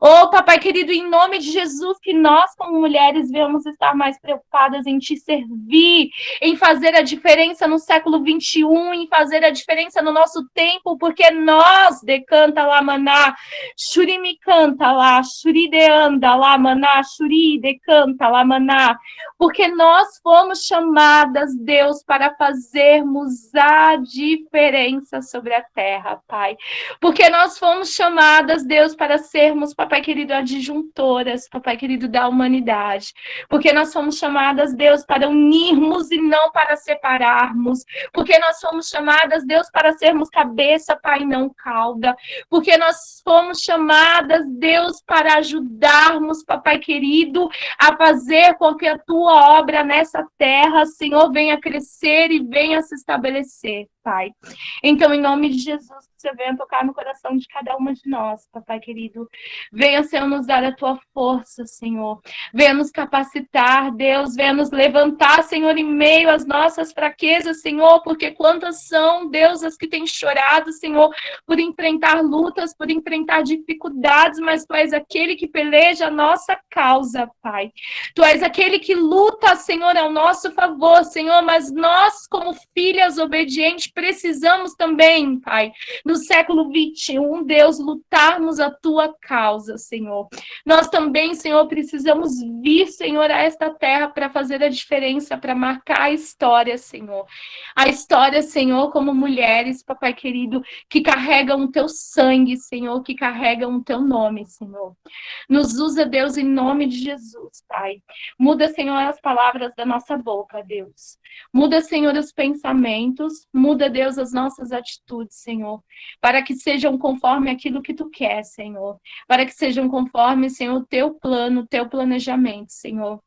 Oh, papai querido, em nome de Jesus, que nós, como mulheres, venhamos estar mais preocupadas em te servir, em fazer a diferença no século 21, em fazer a diferença no nosso tempo, porque nós, decanta lá, maná, xuri me canta lá, xuri de anda lá, maná, xuri decanta lá, maná, porque nós fomos chamadas, Deus, para fazermos a diferença sobre a terra, Pai. Porque nós fomos chamadas, Deus, para sermos, papai querido, adjuntoras, papai querido, da humanidade. Porque nós fomos chamadas, Deus, para unirmos e não para separarmos. Porque nós fomos chamadas, Deus, para sermos cabeça, Pai, não cauda. Porque nós fomos chamadas, Deus, para ajudarmos, papai querido, a fazer com que a tua obra nessa terra, Senhor, venha crescer e venha se estabelecer, Pai. Então, em nome de Jesus, você venha tocar no coração de cada uma de nós, papai querido. Venha, Senhor, nos dar a tua força, Senhor. Venha nos capacitar, Deus. Venha nos levantar, Senhor, em meio às nossas fraquezas, Senhor, porque quantas são, Deus, as que têm chorado, Senhor, por enfrentar lutas, por enfrentar dificuldades, mas tu és aquele que peleja a nossa causa, Pai. Tu és aquele que luta, Senhor, ao nosso favor, Senhor, mas nós, como filhas obedientes, precisamos também, Pai, no século 21, Deus, lutarmos a tua causa, Senhor. Nós também, Senhor, precisamos vir, Senhor, a esta terra para fazer a diferença, para marcar a história, Senhor. A história, Senhor, como mulheres, papai querido, que carregam o teu sangue, Senhor, que carregam o teu nome, Senhor. Nos usa, Deus, em nome de Jesus, Pai. Muda, Senhor, as palavras da nossa boca, Deus. Muda, Senhor, os pensamentos. Muda, Deus, as nossas atitudes, Senhor. Para que sejam conforme aquilo que tu quer, Senhor. Para que sejam conforme, Senhor, o teu plano, o teu planejamento, Senhor.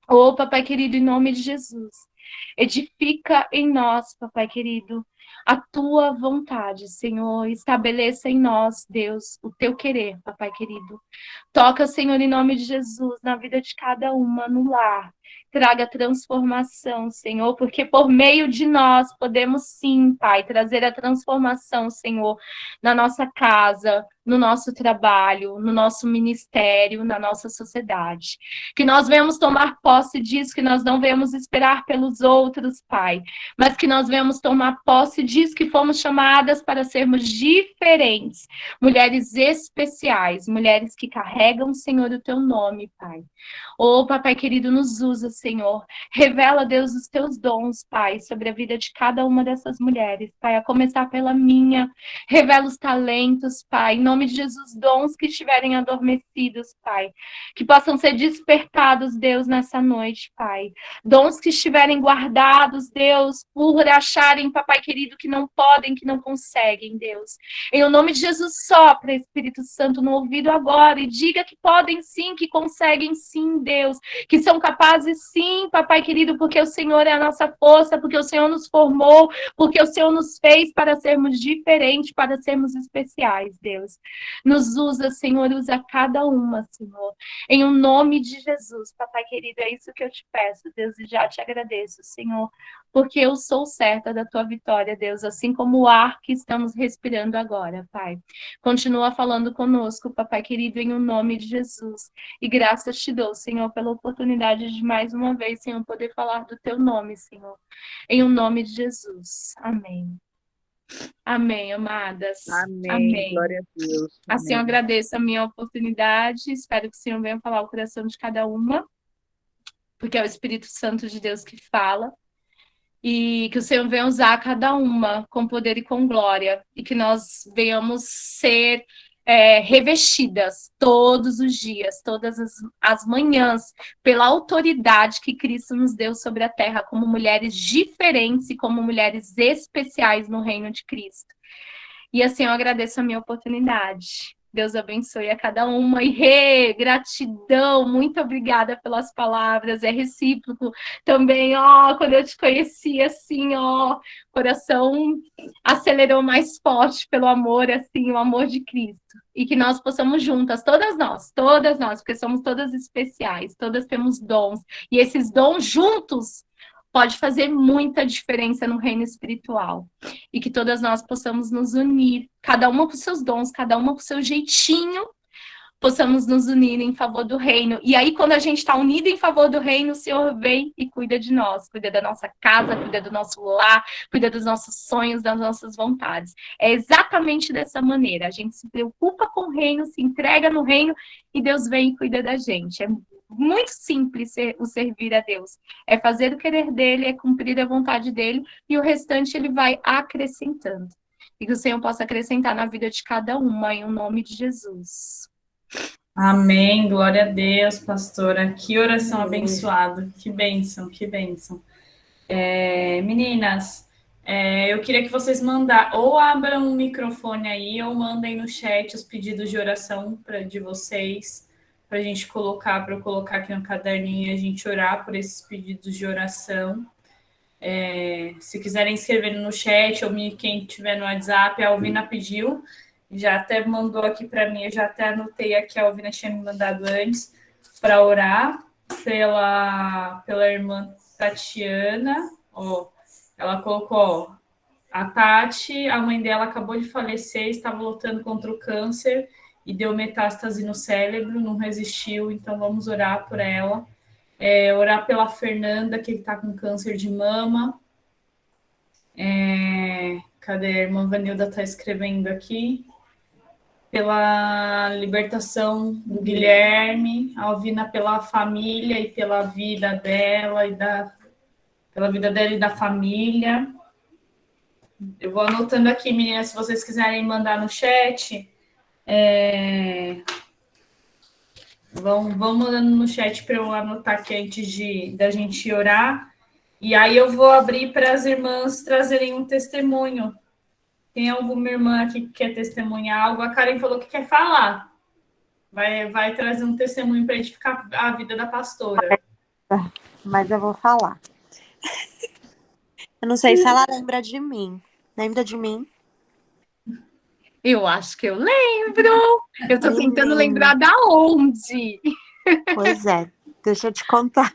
Oh, papai querido, em nome de Jesus. Edifica em nós, papai querido, a tua vontade, Senhor. Estabeleça em nós, Deus, o teu querer, papai querido. Toca, Senhor, em nome de Jesus, na vida de cada uma, no lar. Traga transformação, Senhor, porque por meio de nós podemos sim, Pai, trazer a transformação, Senhor, na nossa casa, no nosso trabalho, no nosso ministério, na nossa sociedade. Que nós venhamos tomar posse disso, que nós não venhamos esperar pelos outros, Pai, mas que nós venhamos tomar posse disso, que fomos chamadas para sermos diferentes, mulheres especiais, mulheres que carregam, Senhor, o teu nome, Pai. Oh, papai querido, nos usa, Senhor. Revela, Deus, os teus dons, Pai, sobre a vida de cada uma dessas mulheres, Pai, a começar pela minha. Revela os talentos, Pai, em nome de Jesus, dons que estiverem adormecidos, Pai, que possam ser despertados, Deus, nessa noite, Pai. Dons que estiverem guardados, Deus, por acharem, papai querido, que não podem, que não conseguem, Deus. Em nome de Jesus, sopra, Espírito Santo, no ouvido agora e diga que podem sim, que conseguem sim, Deus, que são capazes sim, papai querido, porque o Senhor é a nossa força, porque o Senhor nos formou, porque o Senhor nos fez para sermos diferentes, para sermos especiais, Deus. Nos usa, Senhor, usa cada uma, Senhor. Em o nome de Jesus, papai querido, é isso que eu te peço, Deus, e já te agradeço, Senhor, porque eu sou certa da tua vitória, Deus, assim como o ar que estamos respirando agora, Pai. Continua falando conosco, papai querido, em o nome de Jesus. E graças te dou, Senhor, pela oportunidade de mais uma vez, Senhor, poder falar do teu nome, Senhor. Em o nome de Jesus. Amém. Amém, amadas. Amém. Glória a Deus. Assim eu Amém. agradeço a minha oportunidade. Espero que o Senhor venha falar o coração de cada uma, porque é o Espírito Santo de Deus que fala. E que o Senhor venha usar cada uma com poder e com glória. E que nós venhamos ser revestidas todos os dias, todas as manhãs, pela autoridade que Cristo nos deu sobre a terra, como mulheres diferentes e como mulheres especiais no reino de Cristo. E assim eu agradeço a minha oportunidade. Deus abençoe a cada uma. E gratidão, muito obrigada pelas palavras, é recíproco também, quando eu te conheci, assim, coração acelerou mais forte pelo amor, assim, o amor de Cristo. E que nós possamos juntas, todas nós, porque somos todas especiais, todas temos dons, e esses dons juntos pode fazer muita diferença no reino espiritual. E que todas nós possamos nos unir, cada uma com seus dons, cada uma com seu jeitinho, possamos nos unir em favor do reino. E aí, quando a gente está unido em favor do reino, o Senhor vem e cuida de nós, cuida da nossa casa, cuida do nosso lar, cuida dos nossos sonhos, das nossas vontades. É exatamente dessa maneira. A gente se preocupa com o reino, se entrega no reino, e Deus vem e cuida da gente. É muito simples o servir a Deus. É fazer o querer dele, é cumprir a vontade dele, e o restante ele vai acrescentando. E que o Senhor possa acrescentar na vida de cada uma, em nome de Jesus. Amém, glória a Deus, pastora. Que oração abençoada, que bênção, que bênção. Meninas, eu queria que vocês ou abram o microfone aí, ou mandem no chat os pedidos de oração de vocês, para a gente colocar, para eu colocar aqui no caderninho e a gente orar por esses pedidos de oração. Se quiserem escrever no chat, ou quem tiver no WhatsApp, a Alvina pediu, já até mandou aqui para mim, eu já até anotei aqui, a Alvina tinha me mandado antes, para orar pela irmã Tatiana. Ela colocou, a Tati, a mãe dela acabou de falecer, estava lutando contra o câncer e deu metástase no cérebro, não resistiu, então vamos orar por ela. Orar pela Fernanda, que está com câncer de mama. Cadê? A irmã Vanilda está escrevendo aqui. Pela libertação do Guilherme, a Alvina pela família e pela vida dela pela vida dela e da família. Eu vou anotando aqui, meninas, se vocês quiserem mandar no chat, vão mandando no chat para eu anotar aqui antes da gente orar. E aí eu vou abrir para as irmãs trazerem um testemunho. Tem alguma irmã aqui que quer testemunhar algo? A Karen falou que quer falar. Vai trazer um testemunho para edificar a vida da pastora. Mas eu vou falar. Eu não sei se ela lembra de mim, Lembra de mim? Eu acho que eu lembro. Eu tô tentando Menina. lembrar da onde. Pois é, deixa eu te contar.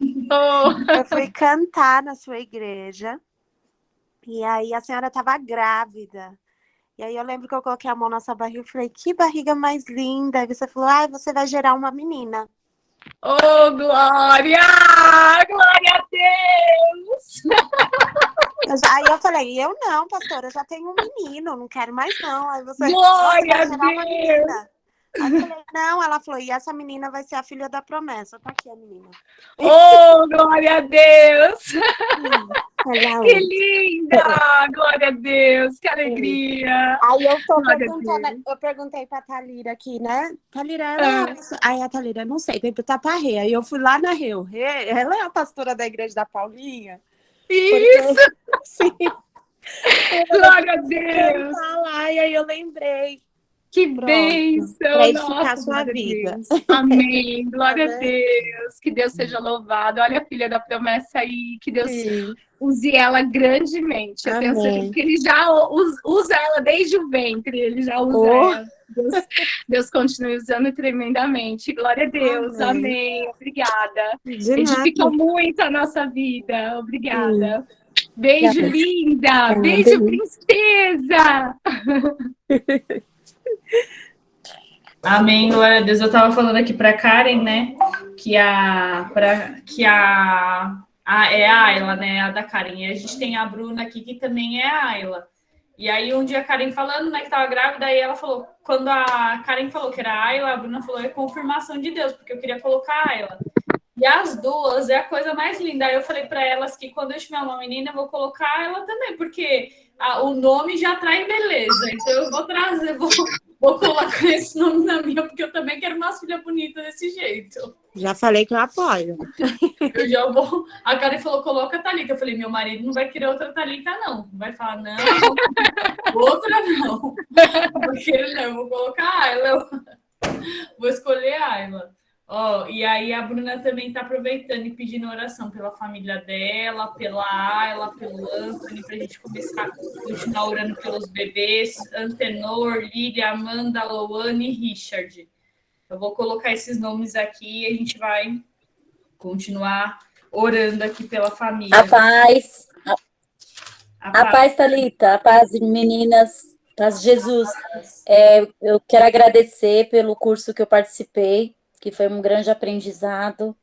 Oh, Eu fui cantar na sua igreja e aí a senhora estava grávida. E aí eu lembro que eu coloquei a mão na sua barriga e falei, que barriga mais linda. Aí você falou, ai, você vai gerar uma menina. oh, Glória! Glória a Deus! Aí eu falei, eu não, pastora, eu já tenho um menino, não quero mais não. Aí você Glória vai a gerar uma Deus! menina. Aí eu falei, não, ela falou, e essa menina vai ser a filha da promessa. Tá aqui a menina. Oh, glória a Deus! Olha Que onde. linda! Glória a Deus! Que alegria! Aí eu tô Glória a perguntando, Deus! eu perguntei pra Thalira aqui, né? Thalira, ela é Ah, a pastora. Aí a Thalira, não sei, veio pro Taparrê. Aí eu fui lá na Rio. Ela é a pastora da igreja da Paulinha? Porque, isso! sim, eu falei, Glória a porque eu fui Deus! cantar lá e aí eu lembrei. Que Pronto, para bênção! edificar a Nossa, sua glória a vida. Deus! Amém! Tá Glória a vendo? Deus! Que Deus seja louvado! Olha a filha da promessa aí, que Deus Sim, use ela grandemente. Eu tenho certeza amém. que ele já usa ela desde o ventre, ele já usa Oh, ela. Deus continue usando tremendamente. Glória a Deus. amém. Amém. Obrigada. De Edifica nada. muito a nossa vida. Sim. Obrigada. Beijo, Obrigada. linda. É uma Beijo, delícia. princesa. Amém, glória a Deus. Eu estava falando aqui para Karen, né, que é a Ayla, né, a da Karen. E a gente tem a Bruna aqui, que também é a Ayla. E aí, um dia a Karen falando, né, que estava grávida, aí ela falou, quando a Karen falou que era a Ayla, a Bruna falou, é confirmação de Deus, porque eu queria colocar a Ayla. E as duas é a coisa mais linda. Aí eu falei para elas que quando eu tiver uma menina, eu vou colocar ela também, porque o nome já traz beleza. Então eu vou trazer, vou colocar esse nome na minha, porque eu também quero uma filha bonita desse jeito. Já falei que eu apoio. Eu já vou. A Karen falou, coloca a Thalita. Eu falei, meu marido não vai querer outra Thalita, não. Vai falar, não, outra não. Não vai querer, não. Eu vou colocar a Ayla. Vou escolher a Ayla. Ó, e aí a Bruna também está aproveitando e pedindo oração pela família dela, pela Ayla, pelo Anthony, para a gente começar a continuar orando pelos bebês, Antenor, Lília, Amanda, Louane e Richard. Eu vou colocar esses nomes aqui e a gente vai continuar orando aqui pela família. A paz, a paz, Thalita, a paz, meninas, paz de Jesus. Eu quero agradecer pelo curso que eu participei, que foi um grande aprendizado.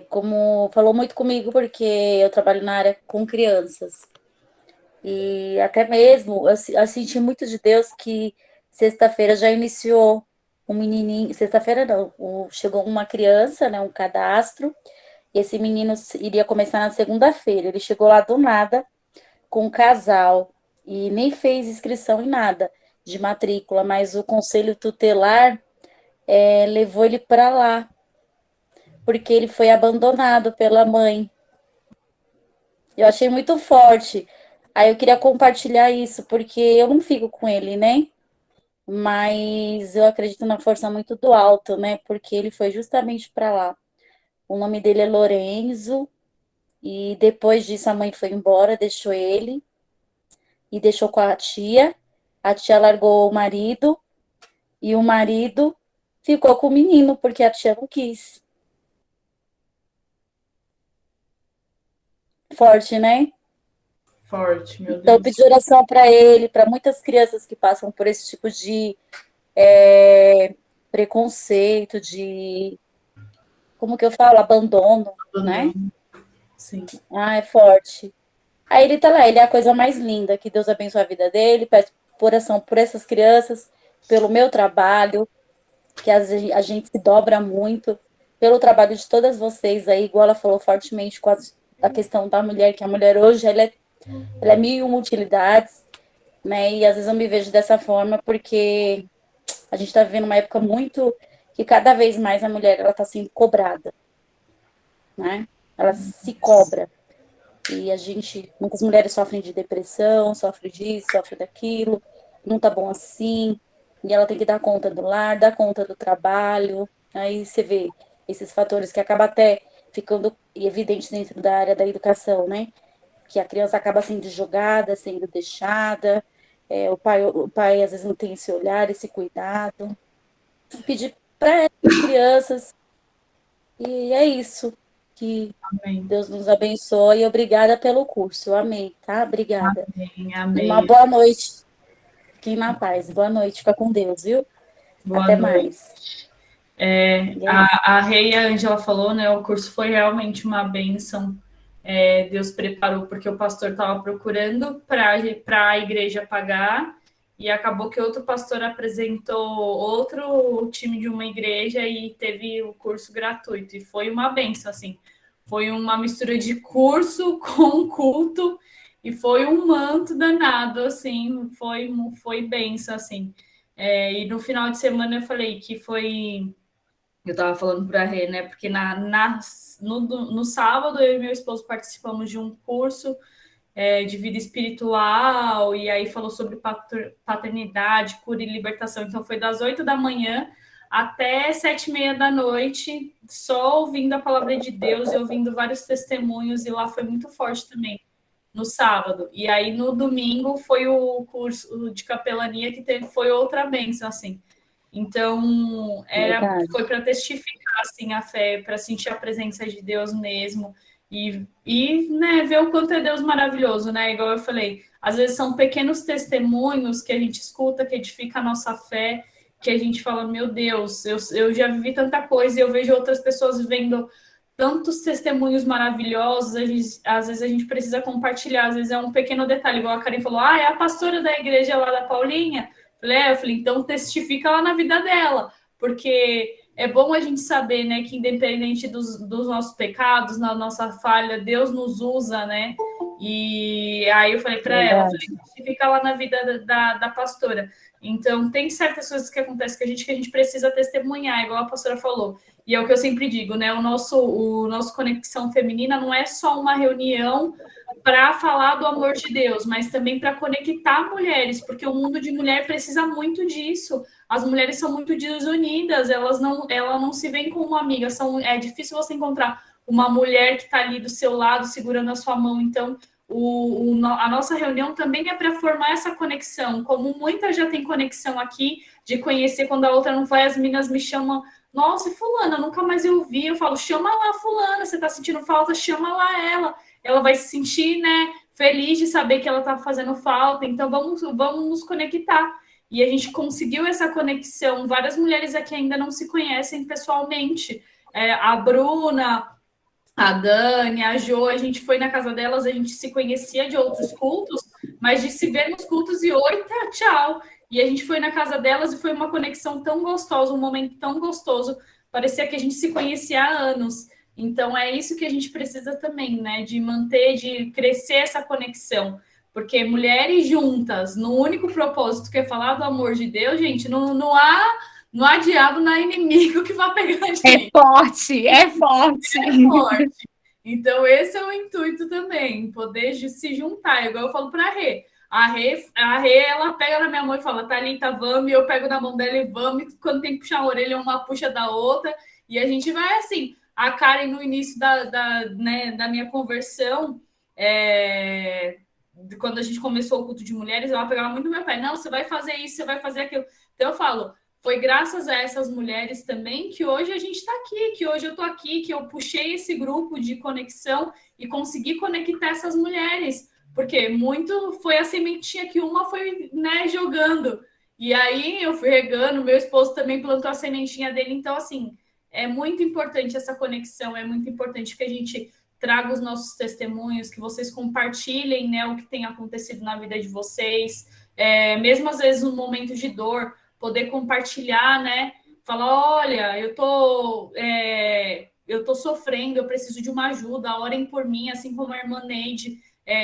Como falou muito comigo, porque eu trabalho na área com crianças. E até mesmo eu senti muito de Deus que sexta-feira já iniciou um menininho. Sexta-feira não, chegou uma criança, né, um cadastro. E esse menino iria começar na segunda-feira. Ele chegou lá do nada com um casal e nem fez inscrição em nada de matrícula, mas o conselho tutelar levou ele para lá, porque ele foi abandonado pela mãe. Eu achei muito forte. Aí eu queria compartilhar isso, porque eu não fico com ele, né? Mas eu acredito na força muito do alto, né? Porque ele foi justamente para lá. O nome dele é Lorenzo, e depois disso a mãe foi embora, deixou ele, e deixou com a tia. A tia largou o marido, e o marido ficou com o menino, porque a tia não quis. Forte, né? Forte, meu Então, eu Deus. pedi oração para ele, para muitas crianças que passam por esse tipo de preconceito, de, como que eu falo, abandono, né? Sim. Ah, é forte. Aí ele tá lá, ele é a coisa mais linda, que Deus abençoe a vida dele, peço oração por essas crianças, pelo meu trabalho, que a gente se dobra muito, pelo trabalho de todas vocês aí, igual ela falou fortemente com a questão da mulher, que a mulher hoje, ela é mil e uma utilidades, né, e às vezes eu me vejo dessa forma, porque a gente está vivendo uma época muito, que cada vez mais a mulher, ela está sendo cobrada, né, ela se cobra, e muitas mulheres sofrem de depressão, sofrem disso, sofrem daquilo, não tá bom assim, e ela tem que dar conta do lar, dar conta do trabalho, aí você vê esses fatores que acabam até ficando evidentes dentro da área da educação, né? que a criança acaba sendo jogada, sendo deixada, o pai às vezes não tem esse olhar, esse cuidado. Pedir para as crianças, e é isso. Que Amém. Deus nos abençoe e obrigada pelo curso. Eu amei, tá? Obrigada. Amém. E Amém. uma boa noite. Fiquem na paz. Boa noite. Fica com Deus, viu? Boa Até noite. mais. E é isso. A Rei e a Ângela falou, né? O curso foi realmente uma bênção. Deus preparou porque o pastor estava procurando para a igreja pagar e acabou que outro pastor apresentou outro time de uma igreja e teve o curso gratuito. E foi uma bênção, assim. Foi uma mistura de curso com culto e foi um manto danado, assim. Foi bênção, assim. E no final de semana eu falei que foi... Eu estava falando para a Rê, né? Porque no sábado eu e meu esposo participamos de um curso de vida espiritual, e aí falou sobre paternidade, cura e libertação. Então foi das 8 da manhã até 7:30 da noite, só ouvindo a palavra de Deus e ouvindo vários testemunhos, e lá foi muito forte também, no sábado. E aí no domingo foi o curso de capelania que foi outra bênção, assim. Então, Verdade. foi para testificar assim, a fé, para sentir a presença de Deus mesmo e né, ver o quanto é Deus maravilhoso, né? Igual eu falei, às vezes são pequenos testemunhos que a gente escuta, que edifica a nossa fé, que a gente fala, meu Deus, eu já vivi tanta coisa e eu vejo outras pessoas vivendo tantos testemunhos maravilhosos, às vezes a gente precisa compartilhar, às vezes é um pequeno detalhe, igual a Karen falou, é a pastora da igreja lá da Paulinha. Eu falei, então testifica lá na vida dela, porque é bom a gente saber, né, que independente dos nossos pecados, na nossa falha, Deus nos usa, né? E aí eu falei para ela, testifica lá na vida da pastora. Então, tem certas coisas que acontecem que a gente precisa testemunhar, igual a pastora falou. E é o que eu sempre digo, né? O nosso Conexão Feminina não é só uma reunião para falar do amor de Deus, mas também para conectar mulheres, porque o mundo de mulher precisa muito disso. As mulheres são muito desunidas, elas não se veem como uma amiga. É difícil você encontrar uma mulher que está ali do seu lado, segurando a sua mão. Então, a nossa reunião também é para formar essa conexão. Como muitas já têm conexão aqui, de conhecer quando a outra não vai, as meninas me chamam, nossa, fulana, nunca mais eu vi. Eu falo, chama lá fulana, você está sentindo falta, chama lá ela. Ela vai se sentir, né, feliz de saber que ela está fazendo falta. Então, vamos nos conectar. E a gente conseguiu essa conexão. Várias mulheres aqui ainda não se conhecem pessoalmente. A Bruna, a Dani, a Jo, a gente foi na casa delas, a gente se conhecia de outros cultos, mas de se ver nos cultos e oi, tá, tchau. E a gente foi na casa delas e foi uma conexão tão gostosa, um momento tão gostoso. Parecia que a gente se conhecia há anos. Então, é isso que a gente precisa também, né? De manter, de crescer essa conexão. Porque mulheres juntas, no único propósito que é falar do amor de Deus, gente, não há diabo, não há inimigo que vá pegar a gente. É forte, é forte. É forte. Então, esse é o intuito também, poder se juntar. Igual eu falo para a Rê. A Rê, ela pega na minha mão e fala, Thalita, vamos, e eu pego na mão dela e vamos, e quando tem que puxar a orelha, uma puxa da outra, e a gente vai assim. A Karen, no início da minha conversão, quando a gente começou o culto de mulheres, ela pegava muito no meu pé. Não, você vai fazer isso, você vai fazer aquilo. Então, eu falo, foi graças a essas mulheres também que hoje a gente está aqui, que hoje eu estou aqui, que eu puxei esse grupo de conexão e consegui conectar essas mulheres. Porque muito foi a sementinha que uma foi, né, jogando. E aí eu fui regando, meu esposo também plantou a sementinha dele. Então, assim, é muito importante essa conexão, é muito importante que a gente traga os nossos testemunhos, que vocês compartilhem, né, o que tem acontecido na vida de vocês, mesmo às vezes no momento de dor, poder compartilhar, né, falar, olha, eu tô sofrendo, eu preciso de uma ajuda, orem por mim, assim como a irmã Neide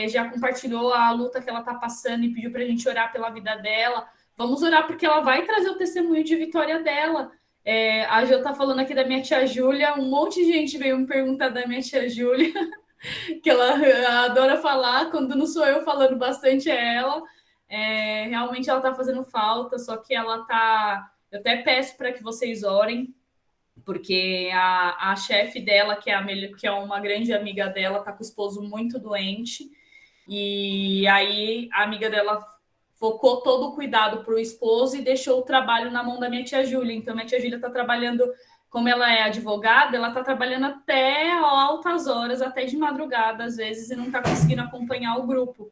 já compartilhou a luta que ela está passando e pediu para a gente orar pela vida dela. Vamos orar porque ela vai trazer o testemunho de vitória dela. A Jo tá falando aqui da minha tia Júlia, um monte de gente veio me perguntar da minha tia Júlia, que ela adora falar, quando não sou eu falando bastante é ela. Realmente ela tá fazendo falta, só que ela tá... Eu até peço para que vocês orem, porque a chefe dela, que é uma grande amiga dela, tá com o esposo muito doente, E aí a amiga dela focou todo o cuidado para o esposo e deixou o trabalho na mão da minha tia Júlia. Então, minha tia Júlia está trabalhando, como ela é advogada, ela está trabalhando até altas horas, até de madrugada, às vezes, e não está conseguindo acompanhar o grupo.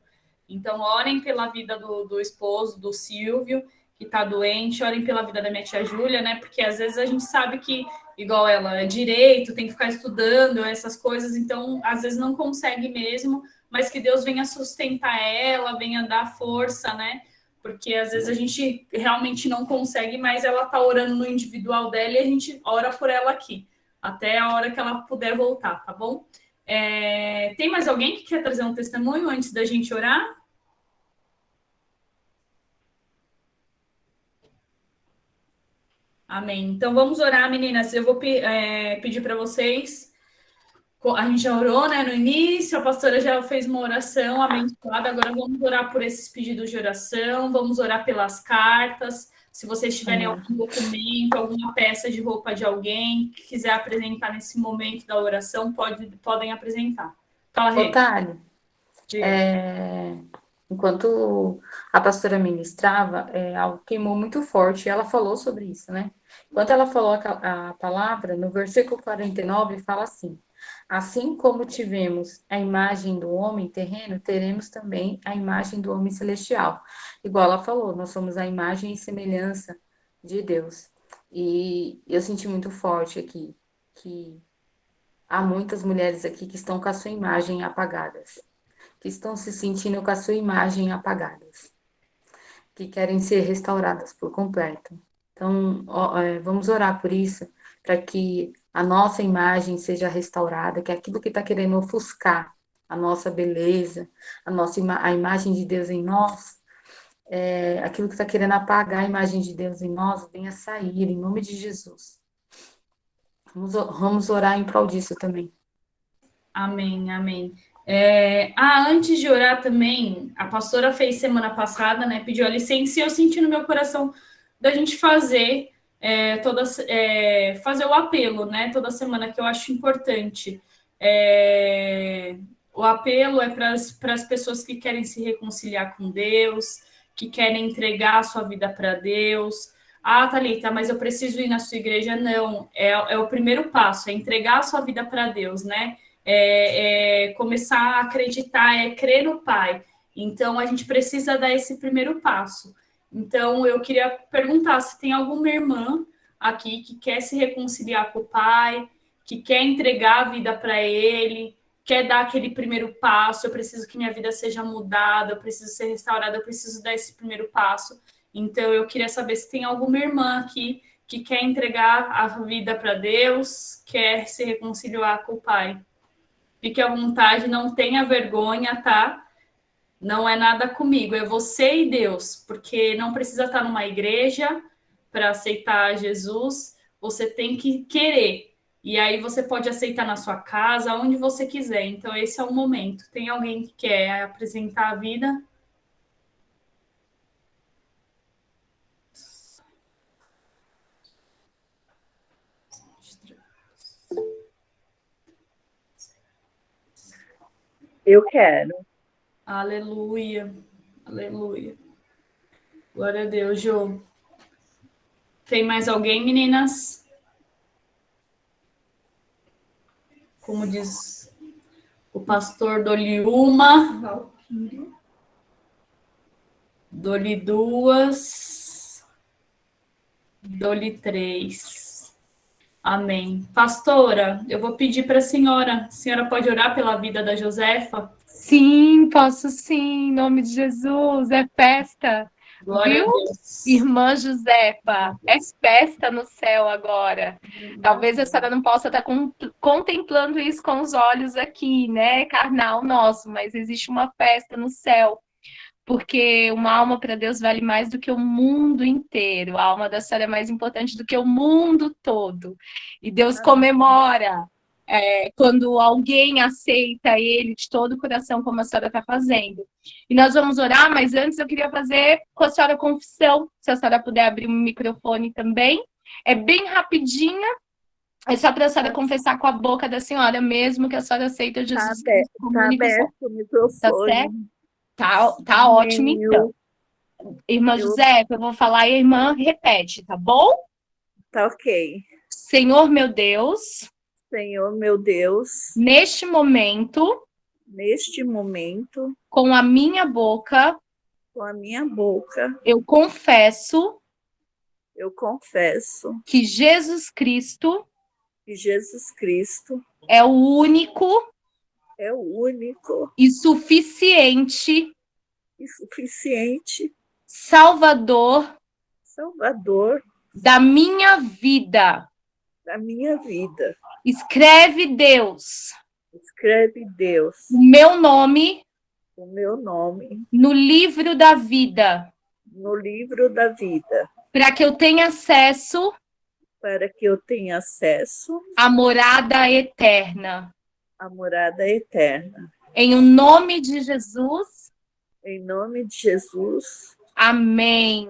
Então, orem pela vida do esposo, do Silvio, que está doente, orem pela vida da minha tia Júlia, né? Porque às vezes a gente sabe que, igual ela, é direito, tem que ficar estudando essas coisas, então às vezes não consegue mesmo, mas que Deus venha sustentar ela, venha dar força, né? Porque às vezes a gente realmente não consegue, mas ela tá orando no individual dela e a gente ora por ela aqui, até a hora que ela puder voltar, tá bom? Tem mais alguém que quer trazer um testemunho antes da gente orar? Amém. Então vamos orar, meninas. Eu vou pedir para vocês. A gente já orou, né, no início, a pastora já fez uma oração abençoada. Agora vamos orar por esses pedidos de oração, vamos orar pelas cartas. Se vocês tiverem algum documento, alguma peça de roupa de alguém que quiser apresentar nesse momento da oração, podem apresentar. Fala, Rê. Otávio, enquanto a pastora ministrava, algo queimou muito forte, e ela falou sobre isso, né? Enquanto ela falou a palavra, no versículo 49, fala assim: assim como tivemos a imagem do homem terreno, teremos também a imagem do homem celestial. Igual ela falou, nós somos a imagem e semelhança de Deus. E eu senti muito forte aqui que há muitas mulheres aqui que estão com a sua imagem apagadas, que estão se sentindo com a sua imagem apagadas, que querem ser restauradas por completo. Então, vamos orar por isso, para que a nossa imagem seja restaurada, que aquilo que está querendo ofuscar a nossa beleza, a imagem de Deus em nós, aquilo que está querendo apagar a imagem de Deus em nós, venha sair, em nome de Jesus. Vamos orar em prol disso também. Amém, amém. Antes de orar também, a pastora fez semana passada, né? Pediu a licença e eu senti no meu coração da gente fazer fazer o apelo, né? Toda semana, que eu acho importante. O apelo é para as pessoas que querem se reconciliar com Deus, que querem entregar a sua vida para Deus. Ah, Thalita, mas eu preciso ir na sua igreja? Não, é o primeiro passo, é entregar a sua vida para Deus, né? Começar a acreditar, crer no Pai. Então, a gente precisa dar esse primeiro passo. Então, eu queria perguntar se tem alguma irmã aqui que quer se reconciliar com o Pai, que quer entregar a vida para Ele, quer dar aquele primeiro passo. Eu preciso que minha vida seja mudada, eu preciso ser restaurada, eu preciso dar esse primeiro passo. Então, eu queria saber se tem alguma irmã aqui que quer entregar a vida para Deus, quer se reconciliar com o Pai. Fique à vontade, não tenha vergonha, tá? Não é nada comigo, é você e Deus, porque não precisa estar numa igreja para aceitar Jesus, você tem que querer. E aí você pode aceitar na sua casa, onde você quiser. Então, esse é o momento. Tem alguém que quer apresentar a vida? Eu quero. Aleluia, aleluia. Glória a Deus, Jô. Tem mais alguém, meninas? Como diz o pastor, dou-lhe uma, dou-lhe duas, dou-lhe três. Amém. Pastora, eu vou pedir para a senhora pode orar pela vida da Josefa? Sim, posso sim, em nome de Jesus, é festa. Glória Viu? a Deus. Irmã Josefa, é festa no céu agora. Talvez a senhora não possa estar contemplando isso com os olhos aqui, né, carnal nosso, mas existe uma festa no céu, porque uma alma para Deus vale mais do que o mundo inteiro. A alma da senhora é mais importante do que o mundo todo. E Deus comemora quando alguém aceita Ele de todo o coração, como a senhora está fazendo. E nós vamos orar, mas antes eu queria fazer com a senhora confissão, se a senhora puder abrir o microfone também. É bem rapidinha, É só para a senhora confessar com a boca da senhora mesmo que a senhora aceita Jesus Cristo como Tá único Salvador. aberto o Tá microfone. certo? Tá ótimo, então. Irmã José, eu vou falar e a irmã repete, tá bom? Tá ok. Senhor meu Deus, Senhor, meu Deus, neste momento, com a minha boca, com a minha boca, eu confesso eu confesso que Jesus Cristo que Jesus Cristo é o único é o único e suficiente e suficiente Salvador Salvador da minha vida. da minha vida. Escreve, Deus, Escreve, Deus, o meu nome o meu nome no livro da vida, no livro da vida, para que eu tenha acesso para que eu tenha acesso à morada eterna. à morada eterna. Em o nome de Jesus, Em nome de Jesus. amém.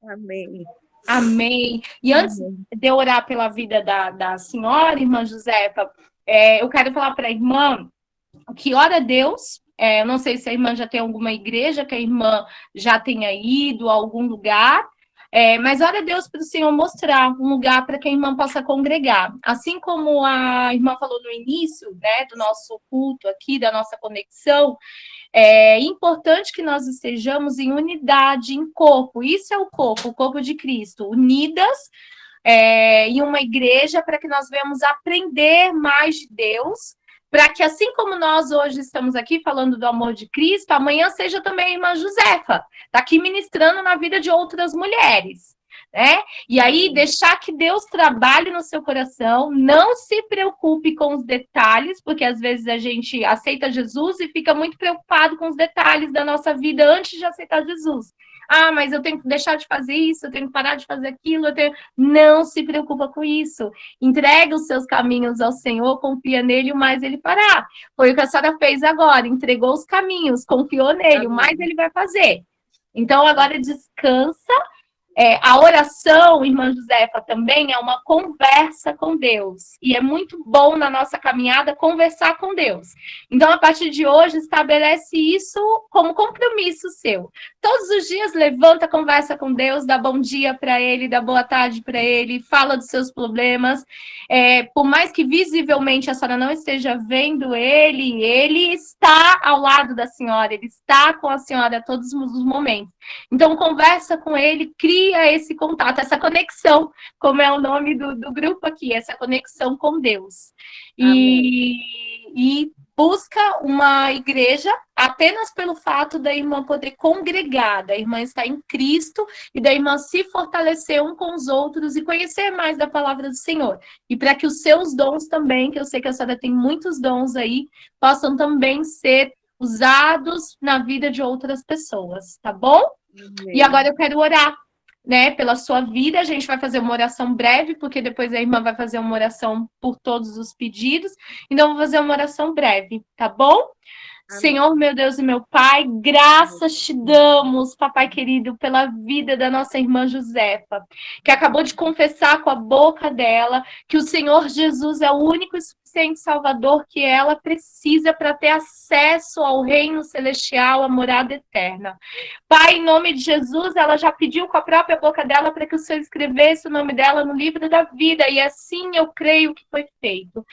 Amém. Amém. E antes de eu orar pela vida da senhora, irmã Josefa, eu quero falar para a irmã que ora a Deus. Eu não sei se a irmã já tem alguma igreja, que a irmã já tenha ido a algum lugar, mas ora a Deus para o Senhor mostrar um lugar para que a irmã possa congregar. Assim como a irmã falou no início, né, do nosso culto aqui, da nossa conexão, é importante que nós estejamos em unidade, em corpo. Isso é o corpo de Cristo, unidas em uma igreja para que nós venhamos aprender mais de Deus, para que assim como nós hoje estamos aqui falando do amor de Cristo, amanhã seja também a irmã Josefa, está aqui ministrando na vida de outras mulheres. Né? E aí, deixar que Deus trabalhe no seu coração, não se preocupe com os detalhes, porque às vezes a gente aceita Jesus e fica muito preocupado com os detalhes da nossa vida antes de aceitar Jesus. Ah, mas eu tenho que deixar de fazer isso, eu tenho que parar de fazer aquilo, Não se preocupa com isso. Entrega os seus caminhos ao Senhor, confia nele, o mais ele fará. Foi o que a senhora fez agora, entregou os caminhos, confiou nele, o mais ele vai fazer. Então, agora descansa. A oração, irmã Josefa, também é uma conversa com Deus. E é muito bom na nossa caminhada conversar com Deus. Então, a partir de hoje, estabelece isso como compromisso seu. Todos os dias, levanta, conversa com Deus, dá bom dia para Ele, dá boa tarde para Ele, fala dos seus problemas. Por mais que visivelmente a senhora não esteja vendo Ele está ao lado da senhora, Ele está com a senhora a todos os momentos. Então, conversa com Ele, cria esse contato, essa conexão, como é o nome do grupo aqui, essa conexão com Deus. E busca uma igreja apenas pelo fato da irmã poder congregar, da irmã estar em Cristo e da irmã se fortalecer um com os outros e conhecer mais da palavra do Senhor. E para que os seus dons também, que eu sei que a senhora tem muitos dons aí, possam também ser usados na vida de outras pessoas, tá bom? Amém. E agora eu quero orar, né, pela sua vida. A gente vai fazer uma oração breve, porque depois a irmã vai fazer uma oração por todos os pedidos. Então, vou fazer uma oração breve, tá bom? Amém. Senhor, meu Deus e meu Pai, graças te damos, papai querido, pela vida da nossa irmã Josefa, que acabou de confessar com a boca dela que o Senhor Jesus é o único e suficiente Salvador que ela precisa para ter acesso ao reino celestial, à morada eterna. Pai, em nome de Jesus, ela já pediu com a própria boca dela para que o Senhor escrevesse o nome dela no livro da vida, e assim eu creio que foi feito.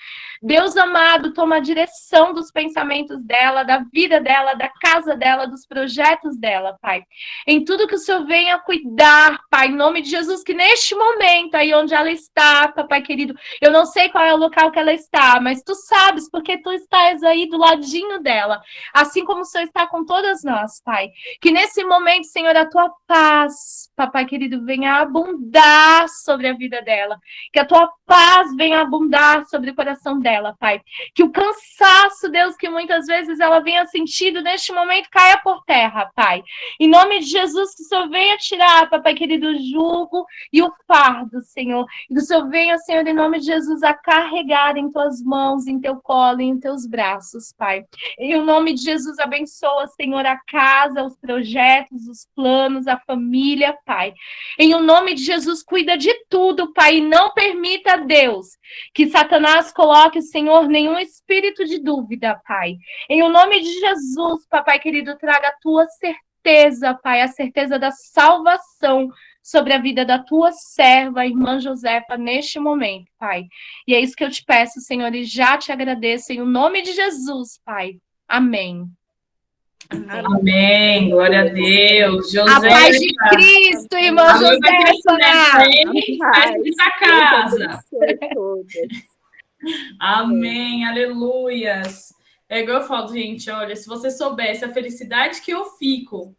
Deus amado, toma a direção dos pensamentos dela, da vida dela, da casa dela, dos projetos dela, Pai. Em tudo que o Senhor venha cuidar, Pai, em nome de Jesus, que neste momento, aí onde ela está, papai querido, eu não sei qual é o local que ela está, mas tu sabes, porque tu estás aí do ladinho dela, assim como o Senhor está com todas nós, Pai. Que nesse momento, Senhor, a tua paz, papai querido, venha abundar sobre a vida dela. Que a tua paz venha abundar sobre o coração dela, Pai. Que o cansaço, Deus, que muitas vezes ela venha sentindo neste momento, caia por terra, Pai. Em nome de Jesus, que o Senhor venha tirar, papai querido, o jugo e o fardo, Senhor. E que o Senhor venha, Senhor, em nome de Jesus, a carregar em tuas mãos, em teu colo, em teus braços, Pai. Em nome de Jesus, abençoa, Senhor, a casa, os projetos, os planos, a família, Pai. Em o nome de Jesus, cuida de tudo, Pai. E não permita, Deus, Que Satanás coloque, Senhor, nenhum espírito de dúvida, Pai. Em o nome de Jesus, Papai querido, traga a tua certeza, Pai, a certeza da salvação sobre a vida da tua serva, a irmã Josefa, neste momento, Pai. E é isso que eu te peço, Senhor, e já te agradeço em o nome de Jesus, Pai. Amém. Amém. Glória a Deus. A José, paz de Cristo, irmã a luz vai crescendo Josefa. ele, vai para casa. Abençoe todas. Amém, aleluias. É igual eu falo, gente, olha, se você soubesse a felicidade que eu fico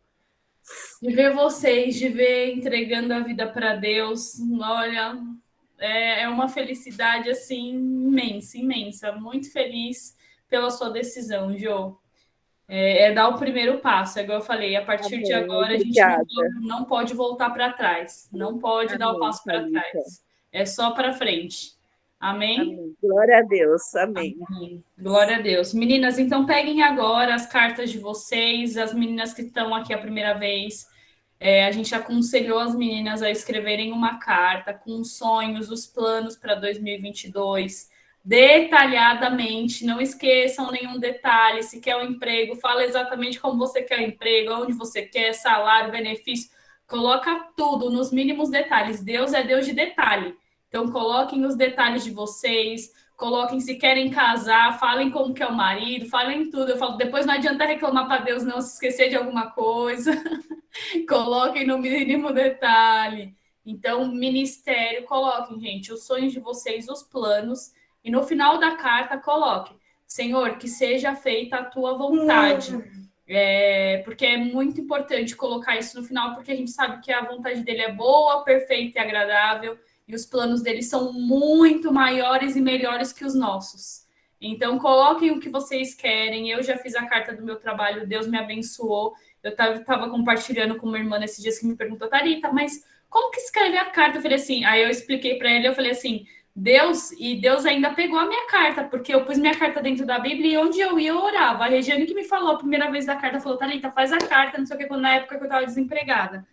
de ver vocês, de ver entregando a vida para Deus, olha, é uma felicidade, assim, imensa, imensa. Muito feliz pela sua decisão, Jô. É dar o primeiro passo, é igual eu falei, a partir de Amém. agora a gente não pode voltar para trás, não pode dar o passo para trás, é só para frente. Amém? Amém? Glória a Deus. Amém. Amém. Glória a Deus. Meninas, então peguem agora as cartas de vocês, as meninas que estão aqui a primeira vez. A gente aconselhou as meninas a escreverem uma carta com os sonhos, os planos para 2022, detalhadamente, não esqueçam nenhum detalhe. Se quer um emprego, fala exatamente como você quer o emprego, onde você quer, salário, benefício, coloca tudo nos mínimos detalhes. Deus é Deus de detalhe. Então, coloquem os detalhes de vocês, coloquem se querem casar, falem como que é o marido, falem tudo. Eu falo, depois não adianta reclamar para Deus não se esquecer de alguma coisa. Coloquem no mínimo detalhe. Então, ministério, coloquem, gente, os sonhos de vocês, os planos, e no final da carta, coloque, Senhor, que seja feita a tua vontade. Porque é muito importante colocar isso no final, porque a gente sabe que a vontade dele é boa, perfeita e agradável, e os planos dele são muito maiores e melhores que os nossos. Então, coloquem o que vocês querem. Eu já fiz a carta do meu trabalho, Deus me abençoou. Eu estava compartilhando com uma irmã nesses dias que me perguntou, Thalita, mas como que escreve a carta? Eu falei assim, aí eu expliquei para ele, eu falei assim, Deus ainda pegou a minha carta, porque eu pus minha carta dentro da Bíblia e onde eu ia eu orava. A Regiane que me falou a primeira vez da carta, falou, Thalita, faz a carta, não sei o que, na época que eu estava desempregada.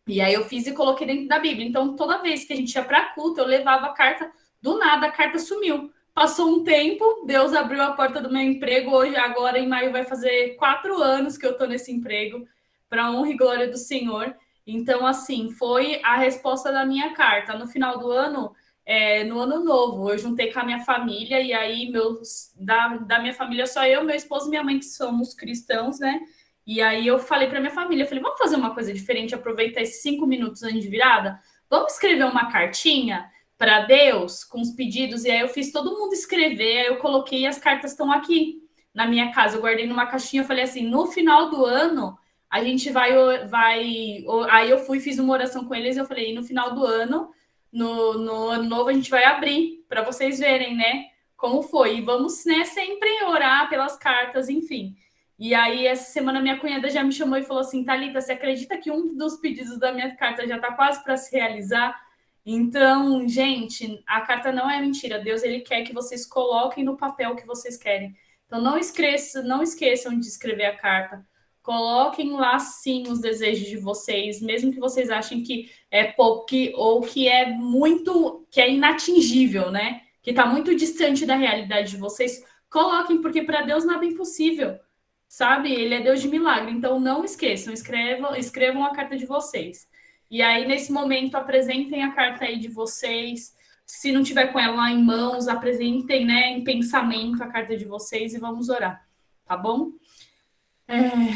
E aí eu fiz e coloquei dentro da Bíblia. Então, toda vez que a gente ia para culto, eu levava a carta, do nada a carta sumiu. Passou um tempo, Deus abriu a porta do meu emprego. Hoje, agora em maio, vai fazer 4 anos que eu estou nesse emprego, para honra e glória do Senhor. Então, assim, foi a resposta da minha carta. No final do ano, no ano novo, eu juntei com a minha família, e aí da minha família só eu, meu esposo e minha mãe, que somos cristãos, né? E aí eu falei para minha família, eu falei, vamos fazer uma coisa diferente, aproveitar esses 5 minutos antes de virada? Vamos escrever uma cartinha para Deus com os pedidos? E aí eu fiz todo mundo escrever, aí eu coloquei, as cartas estão aqui na minha casa, eu guardei numa caixinha, eu falei assim, no final do ano, a gente vai aí eu fui, fiz uma oração com eles, eu falei, no final do ano, no ano novo, a gente vai abrir, para vocês verem, né, como foi, e vamos, né, sempre orar pelas cartas, enfim. E aí, essa semana, minha cunhada já me chamou e falou assim, Thalita, você acredita que um dos pedidos da minha carta já está quase para se realizar? Então, gente, a carta não é mentira. Deus, ele quer que vocês coloquem no papel o que vocês querem. Então, não esqueçam de escrever a carta. Coloquem lá, sim, os desejos de vocês, mesmo que vocês achem que é pouco ou que é muito, que é inatingível, né? Que está muito distante da realidade de vocês. Coloquem, porque para Deus nada é impossível. Sabe? Ele é Deus de milagre. Então, não esqueçam, escrevam a carta de vocês. E aí, nesse momento, apresentem a carta aí de vocês. Se não tiver com ela em mãos, apresentem, né, em pensamento a carta de vocês e vamos orar. Tá bom?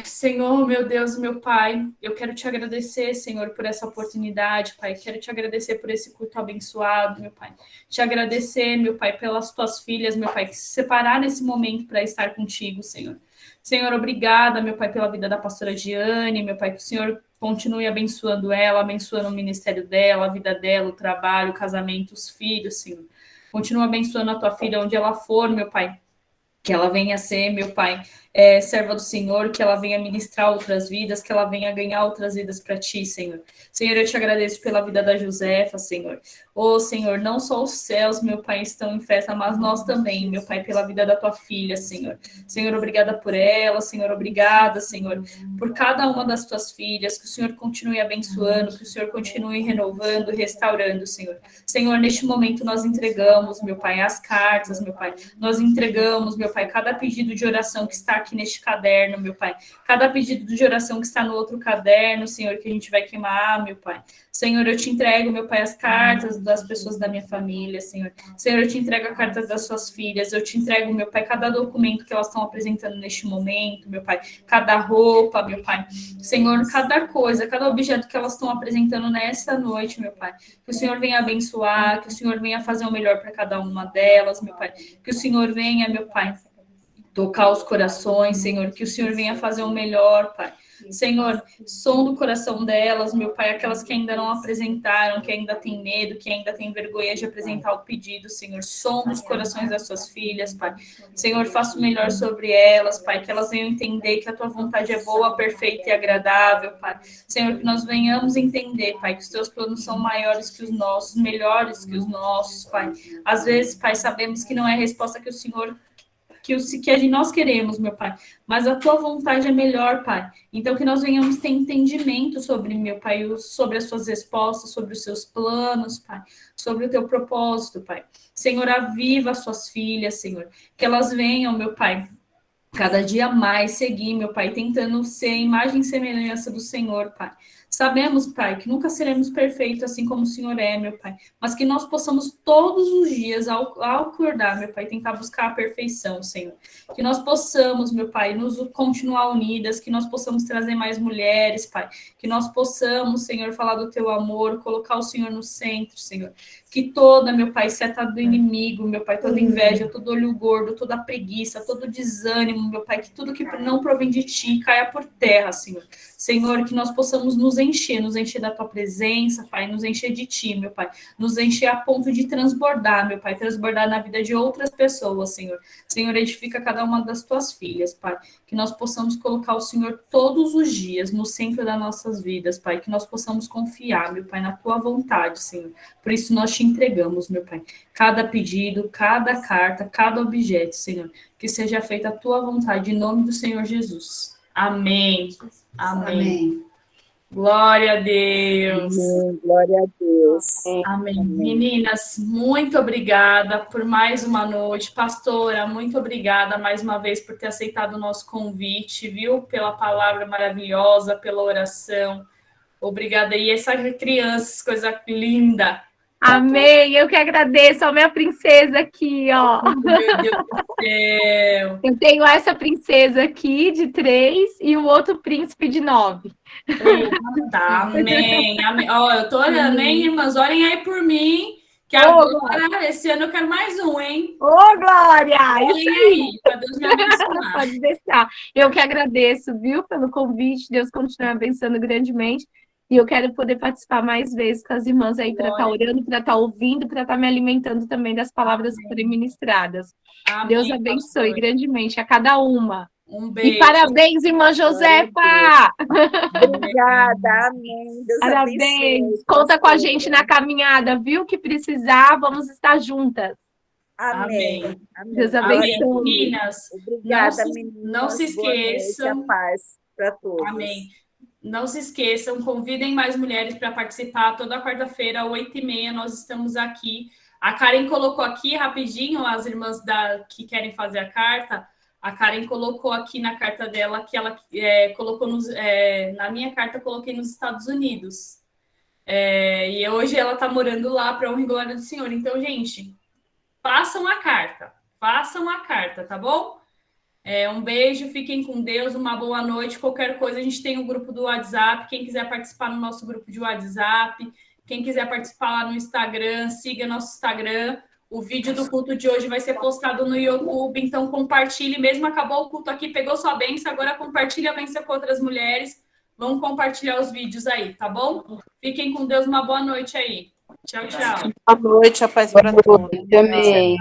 Senhor, meu Deus, meu Pai, eu quero te agradecer, Senhor, por essa oportunidade, Pai. Quero te agradecer por esse culto abençoado, meu Pai. Te agradecer, meu Pai, pelas tuas filhas, meu Pai, que se separaram nesse momento para estar contigo, Senhor. Senhor, obrigada, meu Pai, pela vida da pastora Diane, meu Pai, que o Senhor continue abençoando ela, abençoando o ministério dela, a vida dela, o trabalho, o casamento, os filhos, Senhor. Continua abençoando a tua filha onde ela for, meu Pai. que ela venha ser, meu Pai, serva do Senhor, que ela venha ministrar outras vidas, que ela venha ganhar outras vidas para ti, Senhor. Senhor, eu te agradeço pela vida da Josefa, Senhor. Ô, Senhor, não só os céus, meu Pai, estão em festa, mas nós também, meu Pai, pela vida da tua filha, Senhor. Senhor, obrigada por ela, Senhor, obrigada, Senhor, por cada uma das tuas filhas, que o Senhor continue abençoando, que o Senhor continue renovando, restaurando, Senhor. Senhor, neste momento nós entregamos, meu Pai, as cartas, meu Pai, nós entregamos, meu Pai, cada pedido de oração que está aqui neste caderno, meu Pai, cada pedido de oração que está no outro caderno, Senhor, que a gente vai queimar, meu Pai. Senhor, eu te entrego, meu Pai, as cartas das pessoas da minha família, Senhor. Senhor, eu te entrego a carta das suas filhas, eu te entrego, meu Pai, cada documento que elas estão apresentando neste momento, meu Pai, cada roupa, meu Pai. Senhor, cada coisa, cada objeto que elas estão apresentando nesta noite, meu Pai. Que o Senhor venha abençoar, que o Senhor venha fazer o melhor para cada uma delas, meu Pai. Que o Senhor venha, meu Pai, tocar os corações, Senhor. Que o Senhor venha fazer o melhor, Pai. Senhor, som do coração delas, meu Pai, aquelas que ainda não apresentaram, que ainda têm medo, que ainda têm vergonha de apresentar o pedido, Senhor, som dos corações das suas filhas, Pai. Senhor, faça o melhor sobre elas, Pai, que elas venham entender que a tua vontade é boa, perfeita e agradável, Pai. Senhor, que nós venhamos entender, Pai, que os teus planos são maiores que os nossos, melhores que os nossos, Pai. Às vezes, Pai, sabemos que não é a resposta que o Senhor que nós queremos, meu Pai, mas a tua vontade é melhor, Pai. Então, que nós venhamos ter entendimento sobre, meu Pai, sobre as suas respostas, sobre os seus planos, Pai, sobre o teu propósito, Pai. Senhor, aviva as suas filhas, Senhor, que elas venham, meu Pai, cada dia mais seguir, meu Pai, tentando ser a imagem e semelhança do Senhor, Pai. Sabemos, Pai, que nunca seremos perfeitos assim como o Senhor é, meu Pai, mas que nós possamos todos os dias, ao acordar, meu Pai, tentar buscar a perfeição, Senhor. Que nós possamos, meu Pai, nos continuar unidas, que nós possamos trazer mais mulheres, Pai, que nós possamos, Senhor, falar do teu amor, colocar o Senhor no centro, Senhor. Que toda, meu Pai, seta do inimigo, meu Pai, toda inveja, todo olho gordo, toda preguiça, todo desânimo, meu Pai, que tudo que não provém de ti caia por terra, Senhor. Senhor, que nós possamos nos encher da tua presença, Pai, nos encher de ti, meu Pai, nos encher a ponto de transbordar, meu Pai, transbordar na vida de outras pessoas, Senhor. Senhor, edifica cada uma das tuas filhas, Pai, que nós possamos colocar o Senhor todos os dias no centro das nossas vidas, Pai, que nós possamos confiar, meu Pai, na tua vontade, Senhor. Por isso nós te entregamos, meu Pai, cada pedido, cada carta, cada objeto, Senhor, que seja feita a tua vontade, em nome do Senhor Jesus. Amém. Amém. Amém. Glória a Deus. Amém. Glória a Deus. Amém. Meninas, muito obrigada por mais uma noite. Pastora, muito obrigada mais uma vez por ter aceitado o nosso convite, viu? Pela palavra maravilhosa, pela oração. Obrigada. E essa criança, coisa linda. Amém, eu que agradeço, a minha princesa aqui, ó. Meu Deus do céu. Eu tenho essa princesa aqui, de 3, e o outro príncipe de 9. Tá, amém, amém. Ó, eu tô olhando, hein, irmãs? Olhem aí por mim, que agora, esse ano eu quero mais um, hein? Ô, Glória! Olhem aí, pra Deus me abençoar. Pode deixar. Eu que agradeço, viu, pelo convite. Deus continue abençoando grandemente. E eu quero poder participar mais vezes com as irmãs aí para estar orando, para estar ouvindo, para estar me alimentando também das palavras que forem ministradas. Amém, Deus abençoe grandemente a cada uma. Um beijo. E parabéns, irmã Josefa! Obrigada, amém. Deus parabéns. Abençoe. Conta com a gente na caminhada, viu? Que precisar, vamos estar juntas. Amém. Deus abençoe. Amém. Meninas, obrigada, meninas. Não se esqueçam. Boa noite, a paz para todos. Amém. Não se esqueçam, convidem mais mulheres para participar. Toda quarta-feira, às 8h30, nós estamos aqui. A Karen colocou aqui rapidinho, as irmãs que querem fazer a carta. A Karen colocou aqui na carta dela que ela colocou na minha carta, eu coloquei nos Estados Unidos. E hoje ela está morando lá para honra e glória do Senhor. Então, gente, façam a carta, tá bom? Um beijo, fiquem com Deus, uma boa noite. Qualquer coisa, a gente tem um grupo do WhatsApp. Quem quiser participar no nosso grupo de WhatsApp, quem quiser participar lá no Instagram, siga nosso Instagram. O vídeo do culto de hoje vai ser postado no YouTube, então compartilhe. Mesmo acabou o culto aqui, pegou sua bênção, agora compartilhe a bênção com outras mulheres. Vamos compartilhar os vídeos aí, tá bom? Fiquem com Deus, uma boa noite aí. Tchau, tchau. Boa noite, a paz para todos. Amém.